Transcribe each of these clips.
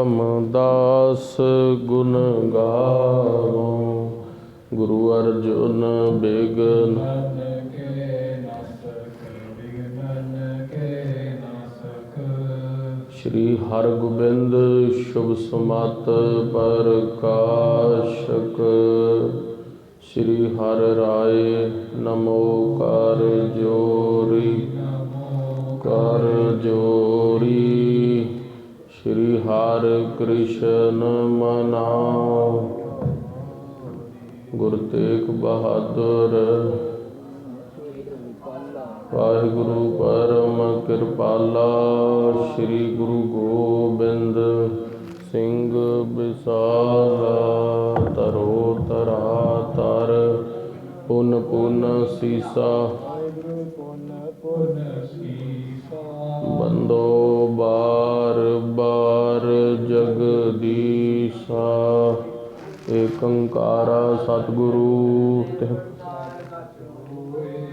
रामदास गुण गावो। गुरु अर्जुन बिघ्न श्री हरगोबिंद शुभ सुमत प्रकाशक। श्री हर राय नमो कर जोरी कर जोरी। श्री हर कृष्ण मनाओ। गुरु तेग बहादुर वाहिगुरु परम कृपाला। श्री गुरु गोबिंद सिंह विसाला। तरो तरा तर पुन पुन सीसा। बंदो बार बार जगदीशा। एक ओंकारा सतगुरु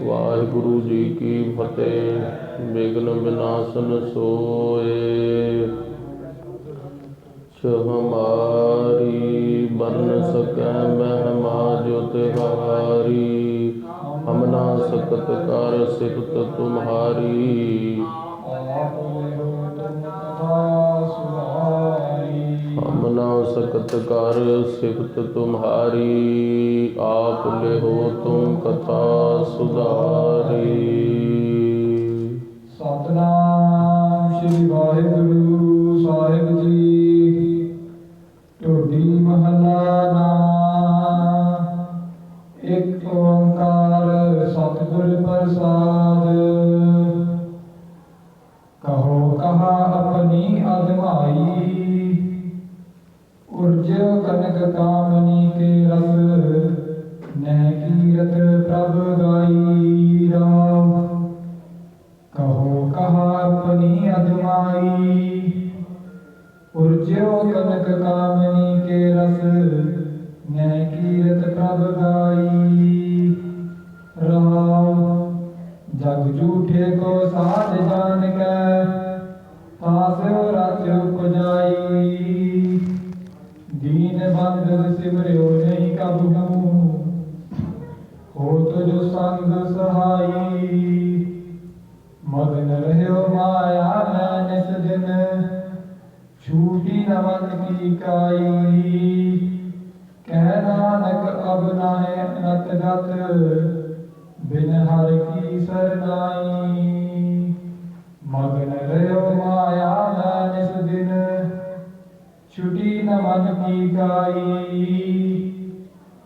वाहिगुरु जी की फतेह। विघ्न विनाशन सोए हमारी। बन सकै महिमा जो तिहारी। हम ना सकत कर सिफत तुम्हारी। हम ना सकत कर सिफत तुम्हारी। आप ले हो तुम कथा सुधारी। सतनाम श्री वाहिगुरु साहिब जी। टोडी महला नाम। एक ओंकार सतगुर प्रसाद। कहो कहा अपनी अधमाई। उर्जो कनक कामनी के रस। नह कीरत प्रभ गाई राम। कहो कहा अपनी अधमाई। उर्जो कनक कामनी के रस। नह कीरत प्रभ गाई राम। जग झूठे को साध जान के। तास्यो रच उपजाई। दीन बंधु सिमरियो नहीं कबहू। हो तुझ संग सहाई। मगन रहो माया में निस दिन। छूटी न मन की काई। कह नानक अब नाहे अनत गत। बिन हर की सरनाई। मगन रहो माया में निस दिन। छुटी न मन की काई।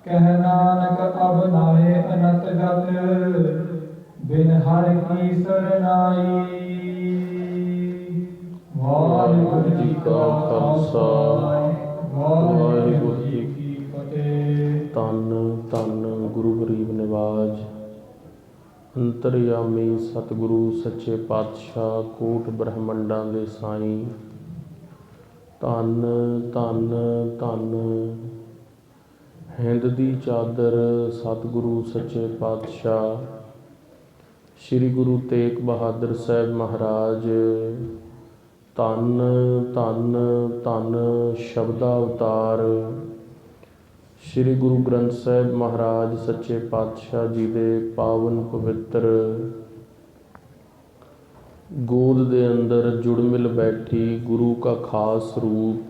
कह नानक अब नाहे अनत गत। बिन हर की सरनाई। वाहिगुरु जी का खालसा वाहिगुरु जी की फतेह। धन धन गुरु गरीब निवाज अंतरयामी सतगुरु सच्चे पातशाह कोट ब्रह्मंडां दे साईं। धन धन धन हिंद दी चादर सतगुरु सच्चे पातशाह श्री गुरु तेग बहादुर साहब महाराज। धन धन धन शब्दावतार श्री गुरु ग्रंथ साहब महाराज सच्चे पातशाह जी दे पावन पवित्र गोद दे अंदर जुड़ मिल बैठी गुरु का खास रूप।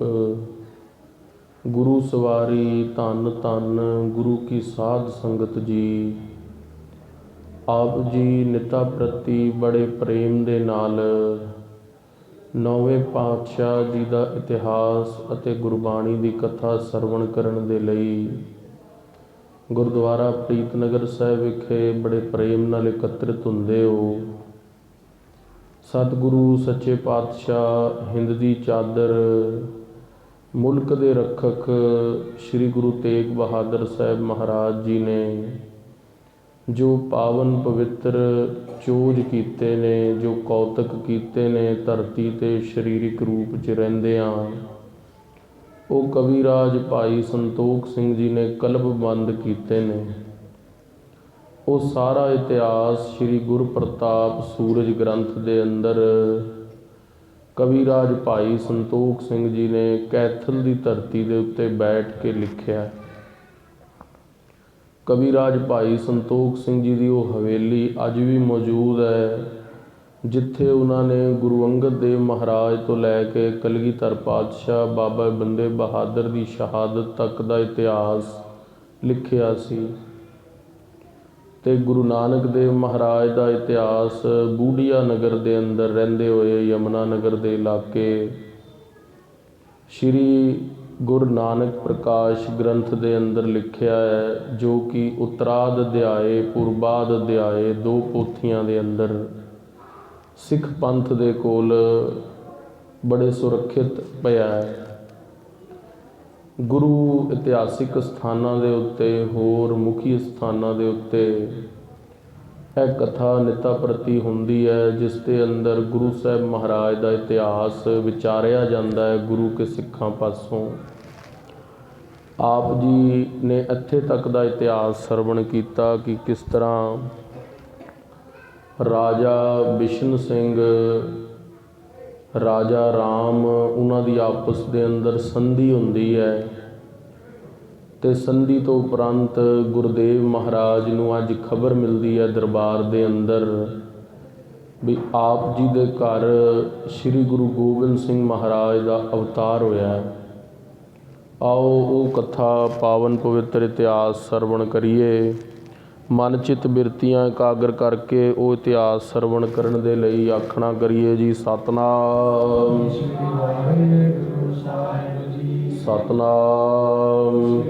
गुरु सवारी धन धन गुरु की साध संगत जी। आप जी निता प्रति बड़े प्रेम दे नाल नौवें पातशाह जी का इतिहास ਅਤੇ ਗੁਰਬਾਣੀ ਦੀ ਕਥਾ ਸਰਵਣ ਕਰਨ ਦੇ ਲਈ ਗੁਰਦੁਆਰਾ ਪ੍ਰੀਤਨਗਰ ਸਾਹਿਬ ਵਿਖੇ ਬੜੇ ਪ੍ਰੇਮ ਨਾਲ ਇਕੱਤਰਿਤ ਹੁੰਦੇ ਹੋ। ਸਤਿਗੁਰੂ ਸੱਚੇ ਪਾਤਸ਼ਾਹ ਹਿੰਦ ਦੀ ਚਾਦਰ ਮੁਲਕ ਦੇ ਰੱਖਕ ਸ਼੍ਰੀ ਗੁਰੂ ਤੇਗ ਬਹਾਦਰ ਸਾਹਿਬ ਮਹਾਰਾਜ ਜੀ ਨੇ ਜੋ ਪਾਵਨ ਪਵਿੱਤਰ ਚੋਜ ਕੀਤੇ ਨੇ, ਜੋ ਕੌਤਕ ਕੀਤੇ ਨੇ ਧਰਤੀ 'ਤੇ ਸਰੀਰਿਕ ਰੂਪ 'ਚ ਰਹਿੰਦਿਆਂ, ਉਹ ਕਵੀਰਾਜ ਭਾਈ ਸੰਤੋਖ ਸਿੰਘ ਜੀ ਨੇ ਕਲਮਬੰਦ ਕੀਤੇ ਨੇ। ਉਹ ਸਾਰਾ ਇਤਿਹਾਸ ਸ਼੍ਰੀ ਗੁਰਪ੍ਰਤਾਪ ਸੂਰਜ ਗ੍ਰੰਥ ਦੇ ਅੰਦਰ ਕਵੀਰਾਜ ਭਾਈ ਸੰਤੋਖ ਸਿੰਘ ਜੀ ਨੇ ਕੈਥਲ ਦੀ ਧਰਤੀ ਦੇ ਉੱਤੇ ਬੈਠ ਕੇ ਲਿਖਿਆ। ਕਵੀਰਾਜ ਭਾਈ ਸੰਤੋਖ ਸਿੰਘ ਜੀ ਦੀ ਉਹ ਹਵੇਲੀ ਅੱਜ ਵੀ ਮੌਜੂਦ ਹੈ, ਜਿੱਥੇ ਉਹਨਾਂ ਨੇ ਗੁਰੂ ਅੰਗਦ ਦੇਵ ਮਹਾਰਾਜ ਤੋਂ ਲੈ ਕੇ ਕਲਗੀਧਰ ਪਾਤਸ਼ਾਹ ਬਾਬਾ ਬੰਦੇ ਬਹਾਦਰ ਦੀ ਸ਼ਹਾਦਤ ਤੱਕ ਦਾ ਇਤਿਹਾਸ ਲਿਖਿਆ ਸੀ। ਤੇ ਗੁਰੂ ਨਾਨਕ ਦੇਵ ਮਹਾਰਾਜ ਦਾ ਇਤਿਹਾਸ ਬੂਢੀਆ ਨਗਰ ਦੇ ਅੰਦਰ ਰਹਿੰਦੇ ਹੋਏ ਯਮੁਨਾ ਨਗਰ ਦੇ ਇਲਾਕੇ ਸ਼੍ਰੀ ਗੁਰੂ ਨਾਨਕ ਪ੍ਰਕਾਸ਼ ਗ੍ਰੰਥ ਦੇ ਅੰਦਰ ਲਿਖਿਆ ਹੈ, ਜੋ ਕਿ ਉੱਤਰਾਦ ਅਧਿਆਏ ਪੂਰਬਾਦ ਅਧਿਆਏ 2 ਪੋਥੀਆਂ ਦੇ ਅੰਦਰ ਸਿੱਖ ਪੰਥ ਦੇ ਕੋਲ ਬੜੇ ਸੁਰੱਖਿਅਤ ਪਿਆ ਹੈ। ਗੁਰੂ ਇਤਿਹਾਸਿਕ ਸਥਾਨਾਂ ਦੇ ਉੱਤੇ ਹੋਰ ਮੁਖੀ ਸਥਾਨਾਂ ਦੇ ਉੱਤੇ ਇਹ ਕਥਾ ਨਿਤਾ ਪ੍ਰਤੀ ਹੁੰਦੀ ਹੈ, ਜਿਸ ਦੇ ਅੰਦਰ ਗੁਰੂ ਸਾਹਿਬ ਮਹਾਰਾਜ ਦਾ ਇਤਿਹਾਸ ਵਿਚਾਰਿਆ ਜਾਂਦਾ ਹੈ ਗੁਰੂ ਕੇ ਸਿੱਖਾਂ ਪਾਸੋਂ। ਆਪ ਜੀ ਨੇ ਇੱਥੇ ਤੱਕ ਦਾ ਇਤਿਹਾਸ ਸਰਵਣ ਕੀਤਾ ਕਿ ਕਿਸ ਤਰ੍ਹਾਂ ਰਾਜਾ ਬਿਸ਼ਨ ਸਿੰਘ, ਰਾਜਾ ਰਾਮ, ਉਹਨਾਂ ਦੀ ਆਪਸ ਦੇ ਅੰਦਰ ਸੰਧੀ ਹੁੰਦੀ ਹੈ ਤੇ ਸੰਧੀ ਤੋਂ ਉਪਰੰਤ ਗੁਰਦੇਵ ਮਹਾਰਾਜ ਨੂੰ ਅੱਜ ਖਬਰ ਮਿਲਦੀ ਹੈ ਦਰਬਾਰ ਦੇ ਅੰਦਰ ਵੀ ਆਪ ਜੀ ਦੇ ਘਰ ਸ਼੍ਰੀ ਗੁਰੂ ਗੋਬਿੰਦ ਸਿੰਘ ਮਹਾਰਾਜ ਦਾ ਅਵਤਾਰ ਹੋਇਆ ਹੈ। ਆਓ ਉਹ ਕਥਾ ਪਾਵਨ ਪਵਿੱਤਰ ਇਤਿਹਾਸ ਸਰਵਣ ਕਰੀਏ। ਮਨ ਚਿੱਤ ਬਿਰਤੀਆਂ ਇਕਾਗਰ ਕਰਕੇ ਉਹ ਇਤਿਹਾਸ ਸਰਵਣ ਕਰਨ ਦੇ ਲਈ ਆਖਣਾ ਕਰੀਏ ਜੀ। ਸਤਨਾਮ ਸਤਨਾਮ।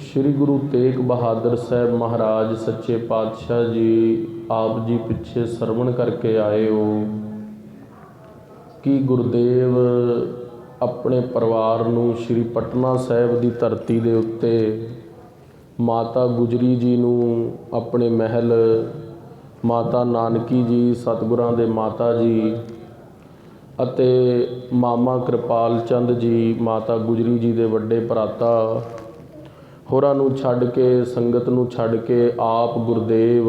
ਸ਼੍ਰੀ ਗੁਰੂ ਤੇਗ ਬਹਾਦਰ ਸਾਹਿਬ ਮਹਾਰਾਜ ਸੱਚੇ ਪਾਤਸ਼ਾਹ ਜੀ ਆਪ ਜੀ ਪਿੱਛੇ ਸਰਵਣ ਕਰਕੇ ਆਏ ਹੋ ਕਿ ਗੁਰਦੇਵ ਆਪਣੇ ਪਰਿਵਾਰ ਨੂੰ ਸ਼੍ਰੀ ਪਟਨਾ ਸਾਹਿਬ ਦੀ ਧਰਤੀ ਦੇ ਉੱਤੇ ਮਾਤਾ ਗੁਜਰੀ ਜੀ ਨੂੰ ਆਪਣੇ ਮਹਿਲ, ਮਾਤਾ ਨਾਨਕੀ ਜੀ ਸਤਿਗੁਰਾਂ ਦੇ ਮਾਤਾ ਜੀ ਅਤੇ ਮਾਮਾ ਕਿਰਪਾਲ ਚੰਦ ਜੀ ਮਾਤਾ ਗੁਜਰੀ ਜੀ ਦੇ ਵੱਡੇ ਭਰਾਤਾ ਹੋਰਾਂ ਨੂੰ ਛੱਡ ਕੇ, ਸੰਗਤ ਨੂੰ ਛੱਡ ਕੇ ਆਪ ਗੁਰਦੇਵ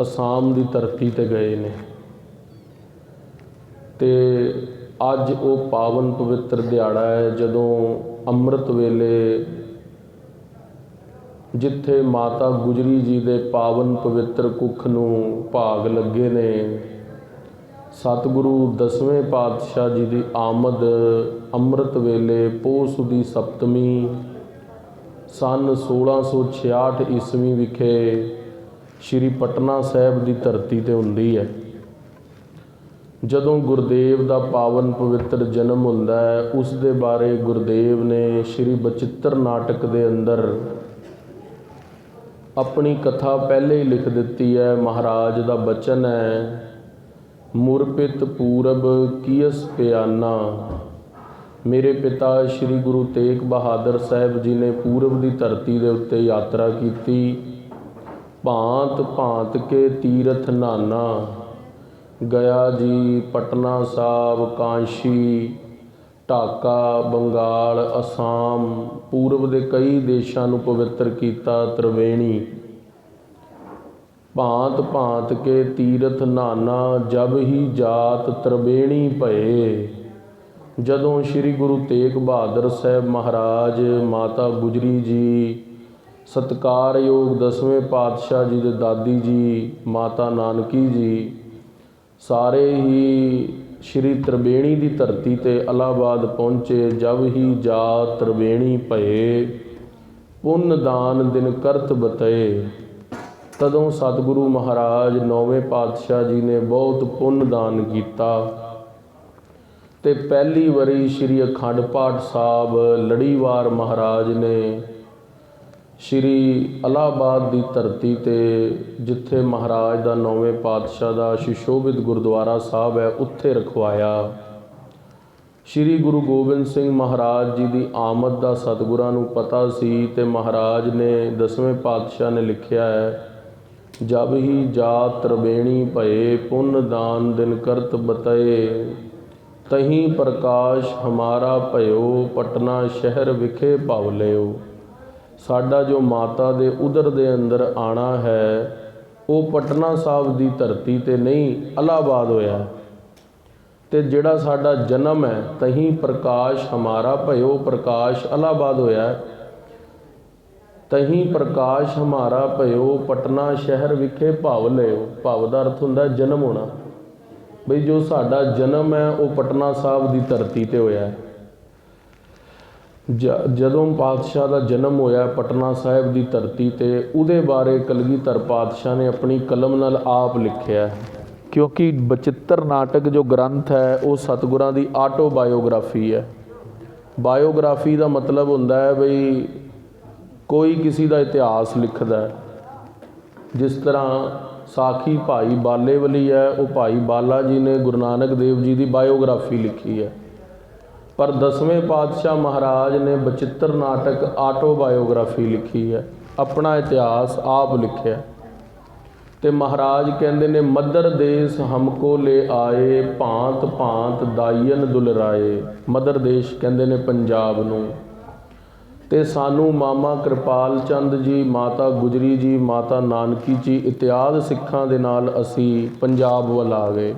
ਅਸਾਮ ਦੀ ਧਰਤੀ 'ਤੇ ਗਏ ਨੇ। ਤੇ ਅੱਜ ਉਹ ਪਾਵਨ ਪਵਿੱਤਰ ਦਿਹਾੜਾ ਹੈ ਜਦੋਂ ਅੰਮ੍ਰਿਤ ਵੇਲੇ ਜਿੱਥੇ ਮਾਤਾ ਗੁਜਰੀ ਜੀ ਦੇ ਪਾਵਨ ਪਵਿੱਤਰ ਕੁੱਖ ਨੂੰ ਭਾਗ ਲੱਗੇ ਨੇ, ਸਤਿਗੁਰੂ ਦਸਵੇਂ ਪਾਤਸ਼ਾਹ ਜੀ ਦੀ ਆਮਦ ਅੰਮ੍ਰਿਤ ਵੇਲੇ ਪੋਹ ਸੁਦੀ ਸਪਤਮੀ ਸੰਨ 1666 ਈਸਵੀ ਵਿਖੇ ਸ਼੍ਰੀ ਪਟਨਾ ਸਾਹਿਬ ਦੀ ਧਰਤੀ 'ਤੇ ਹੁੰਦੀ ਹੈ। ਜਦੋਂ ਗੁਰਦੇਵ ਦਾ ਪਾਵਨ ਪਵਿੱਤਰ ਜਨਮ ਹੁੰਦਾ ਹੈ, ਉਸ ਦੇ ਬਾਰੇ ਗੁਰਦੇਵ ਨੇ ਸ਼੍ਰੀ ਬਚਿੱਤਰ ਨਾਟਕ ਦੇ ਅੰਦਰ ਆਪਣੀ ਕਥਾ ਪਹਿਲੇ ਹੀ ਲਿਖ ਦਿੱਤੀ ਹੈ। ਮਹਾਰਾਜ ਦਾ ਬਚਨ ਹੈ, ਮੁਰਪਿਤ ਪੂਰਬ ਕੀਸ ਪਿਆਨਾ। ਮੇਰੇ ਪਿਤਾ ਸ਼੍ਰੀ ਗੁਰੂ ਤੇਗ ਬਹਾਦਰ ਸਾਹਿਬ ਜੀ ਨੇ ਪੂਰਬ ਦੀ ਧਰਤੀ ਦੇ ਉੱਤੇ ਯਾਤਰਾ ਕੀਤੀ। ਭਾਂਤ ਭਾਂਤ ਕੇ ਤੀਰਥ ਨਾਨਾ, ਗਿਆ ਜੀ ਪਟਨਾ ਸਾਹਿਬ, ਕਾਂਸ਼ੀ, ਢਾਕਾ, ਬੰਗਾਲ, ਅਸਾਮ, ਪੂਰਬ ਦੇ ਕਈ ਦੇਸ਼ਾਂ ਨੂੰ ਪਵਿੱਤਰ ਕੀਤਾ। ਤ੍ਰਿਵੇਣੀ ਭਾਂਤ ਭਾਂਤ ਕੇ ਤੀਰਥ ਨਾਨਾ, ਜਬ ਹੀ ਜਾਤ ਤ੍ਰਿਵੇਣੀ ਭਏ। ਜਦੋਂ ਸ਼੍ਰੀ ਗੁਰੂ ਤੇਗ ਬਹਾਦਰ ਸਾਹਿਬ ਮਹਾਰਾਜ, ਮਾਤਾ ਗੁਜਰੀ ਜੀ, ਸਤਿਕਾਰਯੋਗ ਦਸਵੇਂ ਪਾਤਸ਼ਾਹ ਜੀ ਦੇ ਦਾਦੀ ਜੀ ਮਾਤਾ ਨਾਨਕੀ ਜੀ, ਸਾਰੇ ਹੀ ਸ਼੍ਰੀ ਤ੍ਰਿਵੇਣੀ ਦੀ ਧਰਤੀ 'ਤੇ ਇਲਾਹਾਬਾਦ ਪਹੁੰਚੇ। ਜਬ ਹੀ ਜਾਤ ਤ੍ਰਿਵੇਣੀ ਭਏ, ਪੁੰਨ ਦਾਨ ਦਿਨ ਕਰਤ ਬਤਏ। ਤਦੋਂ ਸਤਿਗੁਰੂ ਮਹਾਰਾਜ ਨੌਵੇਂ ਪਾਤਸ਼ਾਹ ਜੀ ਨੇ ਬਹੁਤ ਪੁੰਨ ਦਾਨ ਕੀਤਾ ਤੇ ਪਹਿਲੀ ਵਾਰੀ ਸ਼੍ਰੀ ਅਖੰਡ ਪਾਠ ਸਾਹਿਬ ਲੜੀਵਾਰ ਮਹਾਰਾਜ ਨੇ ਸ਼੍ਰੀ ਇਲਾਹਾਬਾਦ ਦੀ ਧਰਤੀ 'ਤੇ, ਜਿੱਥੇ ਮਹਾਰਾਜ ਦਾ ਨੌਵੇਂ ਪਾਤਸ਼ਾਹ ਦਾ ਸੁਸ਼ੋਭਿਤ ਗੁਰਦੁਆਰਾ ਸਾਹਿਬ ਹੈ, ਉੱਥੇ ਰਖਵਾਇਆ। ਸ਼੍ਰੀ ਗੁਰੂ ਗੋਬਿੰਦ ਸਿੰਘ ਮਹਾਰਾਜ ਜੀ ਦੀ ਆਮਦ ਦਾ ਸਤਿਗੁਰਾਂ ਨੂੰ ਪਤਾ ਸੀ ਤੇ ਮਹਾਰਾਜ ਨੇ ਦਸਵੇਂ ਪਾਤਸ਼ਾਹ ਨੇ ਲਿਖਿਆ ਹੈ, ਜਬ ਹੀ ਜਾਤ ਤ੍ਰਿਵੇਣੀ ਭਏ, ਪੁੰਨ ਦਾਨ ਦਿਨ ਕਰਤ ਬਤਏ। ਤਹੀਂ ਪ੍ਰਕਾਸ਼ ਹਮਾਰਾ ਭਇਓ, ਪਟਨਾ ਸ਼ਹਿਰ ਵਿਖੇ ਭਵ ਲਿਓ। ਸਾਡਾ ਜੋ ਮਾਤਾ ਦੇ ਉਦਰ ਦੇ ਅੰਦਰ ਆਣਾ ਹੈ, ਉਹ ਪਟਨਾ ਸਾਹਿਬ ਦੀ ਧਰਤੀ ਤੇ ਨਹੀਂ ਇਲਾਹਾਬਾਦ ਹੋਇਆ। ਤੇ ਜਿਹੜਾ ਸਾਡਾ ਜਨਮ ਹੈ ਤਹੀਂ ਪ੍ਰਕਾਸ਼ ਹਮਾਰਾ ਭਇਓ ਪ੍ਰਕਾਸ਼ ਇਲਾਹਾਬਾਦ ਹੋਇਆ। ਤਹੀਂ ਪ੍ਰਕਾਸ਼ ਹਮਾਰਾ ਭਇਓ ਪਟਨਾ ਸ਼ਹਿਰ ਵਿਖੇ ਭਵ ਲਿਓ। ਭਵ ਦਾ ਅਰਥ ਹੁੰਦਾ ਜਨਮ ਹੋਣਾ, ਬਈ ਜੋ ਸਾਡਾ ਜਨਮ ਹੈ ਉਹ ਪਟਨਾ ਸਾਹਿਬ ਦੀ ਧਰਤੀ ਤੇ ਹੋਇਆ ਹੈ। ਜਦੋਂ ਪਾਤਸ਼ਾਹ ਦਾ ਜਨਮ ਹੋਇਆ ਪਟਨਾ ਸਾਹਿਬ ਦੀ ਧਰਤੀ ਤੇ, ਉਹਦੇ ਬਾਰੇ ਕਲਗੀਧਰ ਪਾਤਸ਼ਾਹ ਨੇ ਆਪਣੀ ਕਲਮ ਨਾਲ ਆਪ ਲਿਖਿਆ ਹੈ। ਕਿਉਂਕਿ ਬਚਿੱਤਰ ਨਾਟਕ ਜੋ ਗ੍ਰੰਥ ਹੈ ਉਹ ਸਤਿਗੁਰਾਂ ਦੀ ਆਟੋਬਾਇਓਗ੍ਰਾਫੀ ਹੈ। ਬਾਇਓਗ੍ਰਾਫੀ ਦਾ ਮਤਲਬ ਹੁੰਦਾ ਹੈ ਬਈ ਕੋਈ ਕਿਸੇ ਦਾ ਇਤਿਹਾਸ ਲਿਖਦਾ ਹੈ। ਜਿਸ ਤਰ੍ਹਾਂ ਸਾਖੀ ਭਾਈ ਬਾਲੇਵਲੀ ਹੈ, ਉਹ ਭਾਈ ਬਾਲਾ ਜੀ ਨੇ ਗੁਰੂ ਨਾਨਕ ਦੇਵ ਜੀ ਦੀ ਬਾਇਓਗ੍ਰਾਫੀ ਲਿਖੀ ਹੈ। ਪਰ ਦਸਵੇਂ ਪਾਤਸ਼ਾਹ ਮਹਾਰਾਜ ਨੇ ਬਚਿੱਤਰ ਨਾਟਕ ਆਟੋਬਾਇਓਗ੍ਰਾਫੀ ਲਿਖੀ ਹੈ, ਆਪਣਾ ਇਤਿਹਾਸ ਆਪ ਲਿਖਿਆ। ਤੇ ਮਹਾਰਾਜ ਕਹਿੰਦੇ ਨੇ ਮਦਰ ਦੇਸ਼ ਹਮਕੋ ਲੈ ਆਏ ਭਾਂਤ ਭਾਂਤ ਦਾਈਨ ਦੁਲਰਾਏ। ਮਦਰ ਦੇਸ਼ ਕਹਿੰਦੇ ਨੇ ਪੰਜਾਬ ਨੂੰ। ਤੇ ਸਾਨੂੰ ਮਾਮਾ ਕਿਰਪਾਲ ਚੰਦ ਜੀ, ਮਾਤਾ ਗੁਜਰੀ ਜੀ, ਮਾਤਾ ਨਾਨਕੀ ਜੀ ਇਤਿਆਦ ਸਿੱਖਾਂ ਦੇ ਨਾਲ ਅਸੀਂ ਪੰਜਾਬ ਵੱਲ ਆ ਗਏ।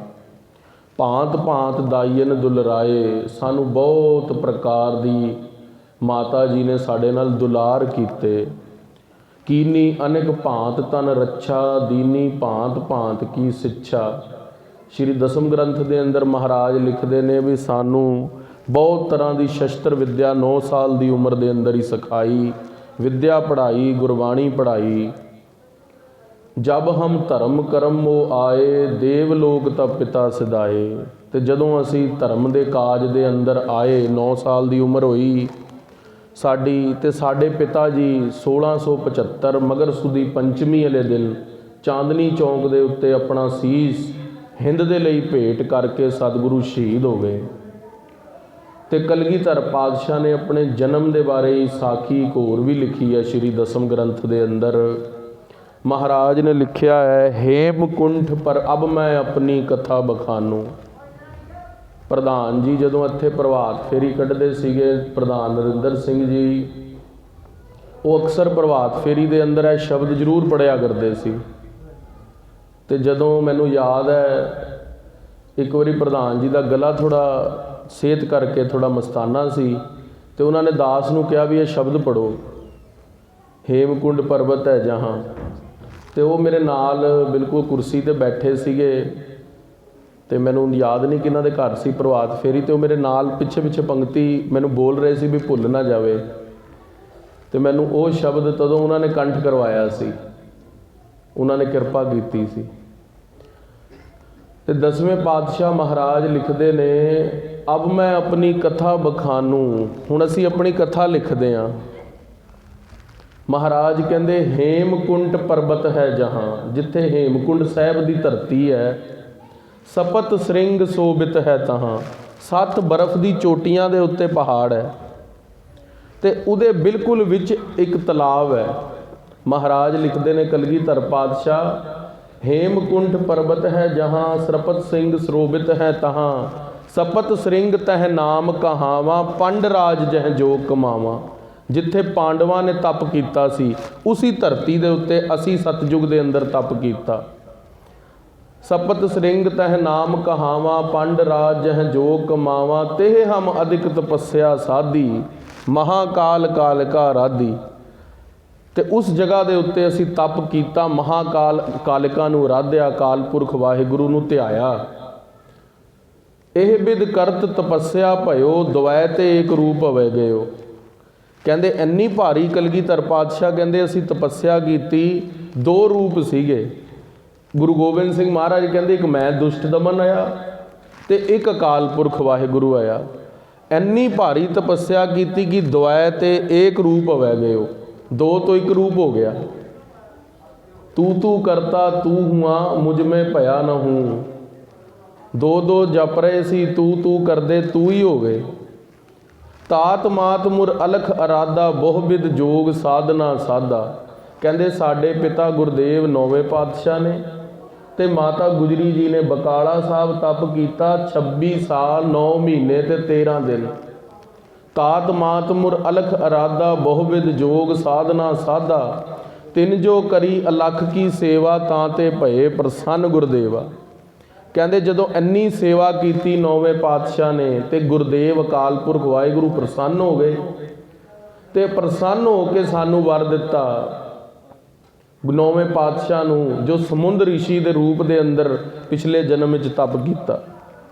ਭਾਂਤ ਭਾਂਤ ਦਾਈਨ ਦੁਲਰਾਏ, ਸਾਨੂੰ ਬਹੁਤ ਪ੍ਰਕਾਰ ਦੀ ਮਾਤਾ ਜੀ ਨੇ ਸਾਡੇ ਨਾਲ ਦੁਲਾਰ ਕੀਤੇ। ਕੀਨੀ ਅਨੇਕ ਭਾਂਤ ਤਨ ਰੱਛਾ, ਦੀਨੀ ਭਾਂਤ ਭਾਂਤ ਕੀ ਸਿੱਛਾ। ਸ਼੍ਰੀ ਦਸਮ ਗ੍ਰੰਥ ਦੇ ਅੰਦਰ ਮਹਾਰਾਜ ਲਿਖਦੇ ਨੇ ਵੀ ਸਾਨੂੰ ਬਹੁਤ ਤਰ੍ਹਾਂ ਦੀ ਸ਼ਸਤਰ ਵਿੱਦਿਆ 9 ਸਾਲ ਦੀ ਉਮਰ ਦੇ ਅੰਦਰ ਹੀ ਸਿਖਾਈ, ਵਿੱਦਿਆ ਪੜ੍ਹਾਈ, ਗੁਰਬਾਣੀ ਪੜ੍ਹਾਈ। ਜਬ ਹਮ ਧਰਮ ਕਰਮ ਮੋ ਆਏ, ਦੇਵ ਲੋਕ ਤਾਂ ਪਿਤਾ ਸਿਧਾਏ। ਤੇ ਜਦੋਂ ਅਸੀਂ ਧਰਮ ਦੇ ਕਾਜ ਦੇ ਅੰਦਰ ਆਏ, 9 ਸਾਲ ਦੀ ਉਮਰ ਹੋਈ ਸਾਡੀ, ਤੇ ਸਾਡੇ ਪਿਤਾ ਜੀ 1675 ਮਗਰ ਸੁਦੀ ਪੰਚਮੀ ਵਾਲੇ ਦਿਨ ਚਾਂਦਨੀ ਚੌਂਕ ਦੇ ਉੱਤੇ ਆਪਣਾ ਸੀਸ ਹਿੰਦ ਦੇ ਲਈ ਭੇਟ ਕਰਕੇ ਸਤਿਗੁਰੂ ਸ਼ਹੀਦ ਹੋ ਗਏ। ਤੇ ਕਲਗੀਧਰ ਪਾਤਸ਼ਾਹ ਨੇ ਆਪਣੇ ਜਨਮ ਦੇ ਬਾਰੇ ਸਾਖੀ ਇੱਕ ਹੋਰ ਵੀ ਲਿਖੀ ਹੈ ਸ਼੍ਰੀ ਦਸਮ ਗ੍ਰੰਥ ਦੇ ਅੰਦਰ। ਮਹਾਰਾਜ ਨੇ ਲਿਖਿਆ ਹੈ, ਹੇਮਕੁੰਠ ਪਰ ਅਬ ਮੈਂ ਆਪਣੀ ਕਥਾ ਬਖਾਨੂ। ਪ੍ਰਧਾਨ ਜੀ ਜਦੋਂ ਇੱਥੇ ਪ੍ਰਭਾਤ ਫੇਰੀ ਕੱਢਦੇ ਸੀਗੇ, ਪ੍ਰਧਾਨ ਨਰਿੰਦਰ ਸਿੰਘ ਜੀ, ਉਹ ਅਕਸਰ ਪ੍ਰਭਾਤ ਫੇਰੀ ਦੇ ਅੰਦਰ ਇਹ ਸ਼ਬਦ ਜ਼ਰੂਰ ਪੜ੍ਹਿਆ ਕਰਦੇ ਸੀ। ਤੇ ਜਦੋਂ ਮੈਨੂੰ ਯਾਦ ਹੈ ਇੱਕ ਵਾਰੀ ਪ੍ਰਧਾਨ ਜੀ ਦਾ ਗਲਾ ਥੋੜ੍ਹਾ ਸਿਹਤ ਕਰਕੇ ਥੋੜ੍ਹਾ ਮਸਤਾਨਾ ਸੀ, ਤੇ ਉਹਨਾਂ ਨੇ ਦਾਸ ਨੂੰ ਕਿਹਾ ਵੀ ਇਹ ਸ਼ਬਦ ਪੜ੍ਹੋ, ਹੇਮਕੁੰਡ ਪਰਬਤ ਹੈ ਜਹਾਂ। ਤੇ ਉਹ ਮੇਰੇ ਨਾਲ ਬਿਲਕੁਲ ਕੁਰਸੀ ਤੇ ਬੈਠੇ ਸੀਗੇ, ਤੇ ਮੈਨੂੰ ਯਾਦ ਨਹੀਂ ਕਿਹਨਾਂ ਦੇ ਘਰ ਸੀ ਪ੍ਰਭਾਤ ਫੇਰੀ, ਤੇ ਉਹ ਮੇਰੇ ਨਾਲ ਪਿੱਛੇ ਪਿੱਛੇ ਪੰਕਤੀ ਮੈਨੂੰ ਬੋਲ ਰਹੇ ਸੀ ਵੀ ਭੁੱਲ ਨਾ ਜਾਵੇ। ਤੇ ਮੈਨੂੰ ਉਹ ਸ਼ਬਦ ਤਦੋਂ ਉਹਨਾਂ ਨੇ ਕੰਠ ਕਰਵਾਇਆ ਸੀ, ਉਹਨਾਂ ਨੇ ਕਿਰਪਾ ਕੀਤੀ ਸੀ। ਤੇ ਦਸਵੇਂ ਪਾਤਸ਼ਾਹ ਮਹਾਰਾਜ ਲਿਖਦੇ ਨੇ, ਅਬ ਮੈਂ ਆਪਣੀ ਕਥਾ ਬਖਾਨੂ। ਹੁਣ ਅਸੀਂ ਆਪਣੀ ਕਥਾ ਲਿਖਦੇ ਹਾਂ। ਮਹਾਰਾਜ ਕਹਿੰਦੇ ਹੇਮਕੁੰਟ ਪਰਬਤ ਹੈ ਜਹਾਂ, ਜਿੱਥੇ ਹੇਮਕੁੰਡ ਸਾਹਿਬ ਦੀ ਧਰਤੀ ਹੈ। ਸਪਤ ਸ੍ਰਿੰਗ ਸੋਭਿਤ ਹੈ ਤਹਾਂ, 7 ਬਰਫ਼ ਦੀ ਚੋਟੀਆਂ ਦੇ ਉੱਤੇ ਪਹਾੜ ਹੈ, ਤੇ ਉਹਦੇ ਬਿਲਕੁਲ ਵਿੱਚ ਇੱਕ ਤਲਾਬ ਹੈ। ਮਹਾਰਾਜ ਲਿਖਦੇ ਨੇ ਕਲਗੀਧਰ ਪਾਤਸ਼ਾਹ, ਹੇਮਕੁੰਟ ਪਰਬਤ ਹੈ ਜਹਾਂ, ਸਰਪਤ ਸਿੰਘ ਸਰੋਭਿਤ ਹੈ ਤਹਾਂ, ਸਪਤ ਸ੍ਰਿੰਗ ਤਹ ਨਾਮ ਕਹਾਵਾਂ, ਪੰਡ ਰਾਜ ਜਹ ਜੋਗ ਕਮਾਵਾਂ। ਜਿੱਥੇ ਪਾਂਡਵਾਂ ਨੇ ਤਪ ਕੀਤਾ ਸੀ, ਉਸੀ ਧਰਤੀ ਦੇ ਉੱਤੇ ਅਸੀਂ ਸਤਜੁਗ ਦੇ ਅੰਦਰ ਤਪ ਕੀਤਾ। ਸਪਤ ਸ੍ਰਿੰਗ ਤਹ ਨਾਮ ਕਹਾਵਾਂ, ਪੰਡ ਰਾਜ ਜਹ ਜੋਗ ਕਮਾਵਾਂ, ਤੇਹ ਹਮ ਅਧਿਕ ਤਪੱਸਿਆ ਸਾਧੀ, ਮਹਾਕਾਲ ਕਾਲਿਕਾ ਰਾਧੀ। ਤੇ ਉਸ ਜਗ੍ਹਾ ਦੇ ਉੱਤੇ ਅਸੀਂ ਤਪ ਕੀਤਾ, ਮਹਾਕਾਲ ਕਾਲਿਕਾ ਨੂੰ ਆਰਾਧਿਆ, ਅਕਾਲ ਪੁਰਖ ਵਾਹਿਗੁਰੂ ਨੂੰ ਧਿਆਇਆ। ਇਹ ਬਿਦ ਕਰਤ ਤਪੱਸਿਆ ਭਇਓ, ਦਵੈ ਤੇ ਏਕ ਰੂਪ ਹੋਵੇ ਗਇਓ। ਕਹਿੰਦੇ ਇੰਨੀ ਭਾਰੀ ਕਲਗੀਧਰ ਪਾਤਸ਼ਾਹ ਕਹਿੰਦੇ ਅਸੀਂ ਤਪੱਸਿਆ ਕੀਤੀ, 2 ਰੂਪ ਸੀਗੇ। ਗੁਰੂ ਗੋਬਿੰਦ ਸਿੰਘ ਮਹਾਰਾਜ ਕਹਿੰਦੇ ਇੱਕ ਮੈਂ ਦੁਸ਼ਟ ਦਮਨ ਆਇਆ, ਤੇ ਇੱਕ ਅਕਾਲ ਪੁਰਖ ਵਾਹਿਗੁਰੂ ਆਇਆ। ਇੰਨੀ ਭਾਰੀ ਤਪੱਸਿਆ ਕੀਤੀ ਕਿ ਦਵੈ ਤੇ ਏਕ ਰੂਪ ਹੋਵੇ ਗਇਓ, 2 ਤੋਂ 1 ਰੂਪ ਹੋ ਗਿਆ। ਤੂੰ ਕਰਤਾ ਤੂੰ ਹੁਆ, ਮੁਝ ਮੈਂ ਭਇਆ ਨਾ ਹੂੰ। 2 ਜਪ ਰਹੇ ਸੀ, ਤੂੰ ਕਰਦੇ ਤੂੰ ਹੀ ਹੋ ਗਏ। ਤਾਤ ਮਾਤ ਮੁਰ ਅਲਖ ਅਰਾਧਾ, ਬਹੁ ਬਿਦ ਜੋਗ ਸਾਧਨਾ ਸਾਧਾ। ਕਹਿੰਦੇ ਸਾਡੇ ਪਿਤਾ ਗੁਰਦੇਵ 9ਵੇਂ ਪਾਤਸ਼ਾਹ ਨੇ, ਤੇ ਮਾਤਾ ਗੁਜਰੀ ਜੀ ਨੇ ਬਕਾਲਾ ਸਾਹਿਬ ਤਪ ਕੀਤਾ 26 ਸਾਲ 9 ਮਹੀਨੇ ਤੇ 13 ਦਿਨ। ਤਾਤ ਮਾਤ ਮੁਰ ਅਲਖ ਅਰਾਧਾ, ਬਹੁ ਬਿਦ ਜੋਗ ਸਾਧਨਾ ਸਾਧਾ। ਤਿਨ ਜੋ ਕਰੀ ਅਲਖ ਕੀ ਸੇਵਾ ਤਾਂ ਤੇ ਭਏ ਪ੍ਰਸੰਨ ਗੁਰਦੇਵਾ। ਕਹਿੰਦੇ ਜਦੋਂ ਇੰਨੀ ਸੇਵਾ ਕੀਤੀ ਨੌਵੇਂ ਪਾਤਸ਼ਾਹ ਨੇ ਤੇ ਗੁਰਦੇਵ ਅਕਾਲ ਪੁਰਖ ਵਾਹਿਗੁਰੂ ਪ੍ਰਸੰਨ ਹੋ ਗਏ ਤੇ ਪ੍ਰਸੰਨ ਹੋ ਕੇ ਸਾਨੂੰ ਵਰ ਦਿੱਤਾ। ਨੌਵੇਂ ਪਾਤਸ਼ਾਹ ਨੂੰ ਜੋ ਸਮੁੰਦ ਰਿਸ਼ੀ ਦੇ ਰੂਪ ਦੇ ਅੰਦਰ ਪਿਛਲੇ ਜਨਮ ਵਿੱਚ ਤਪ ਕੀਤਾ,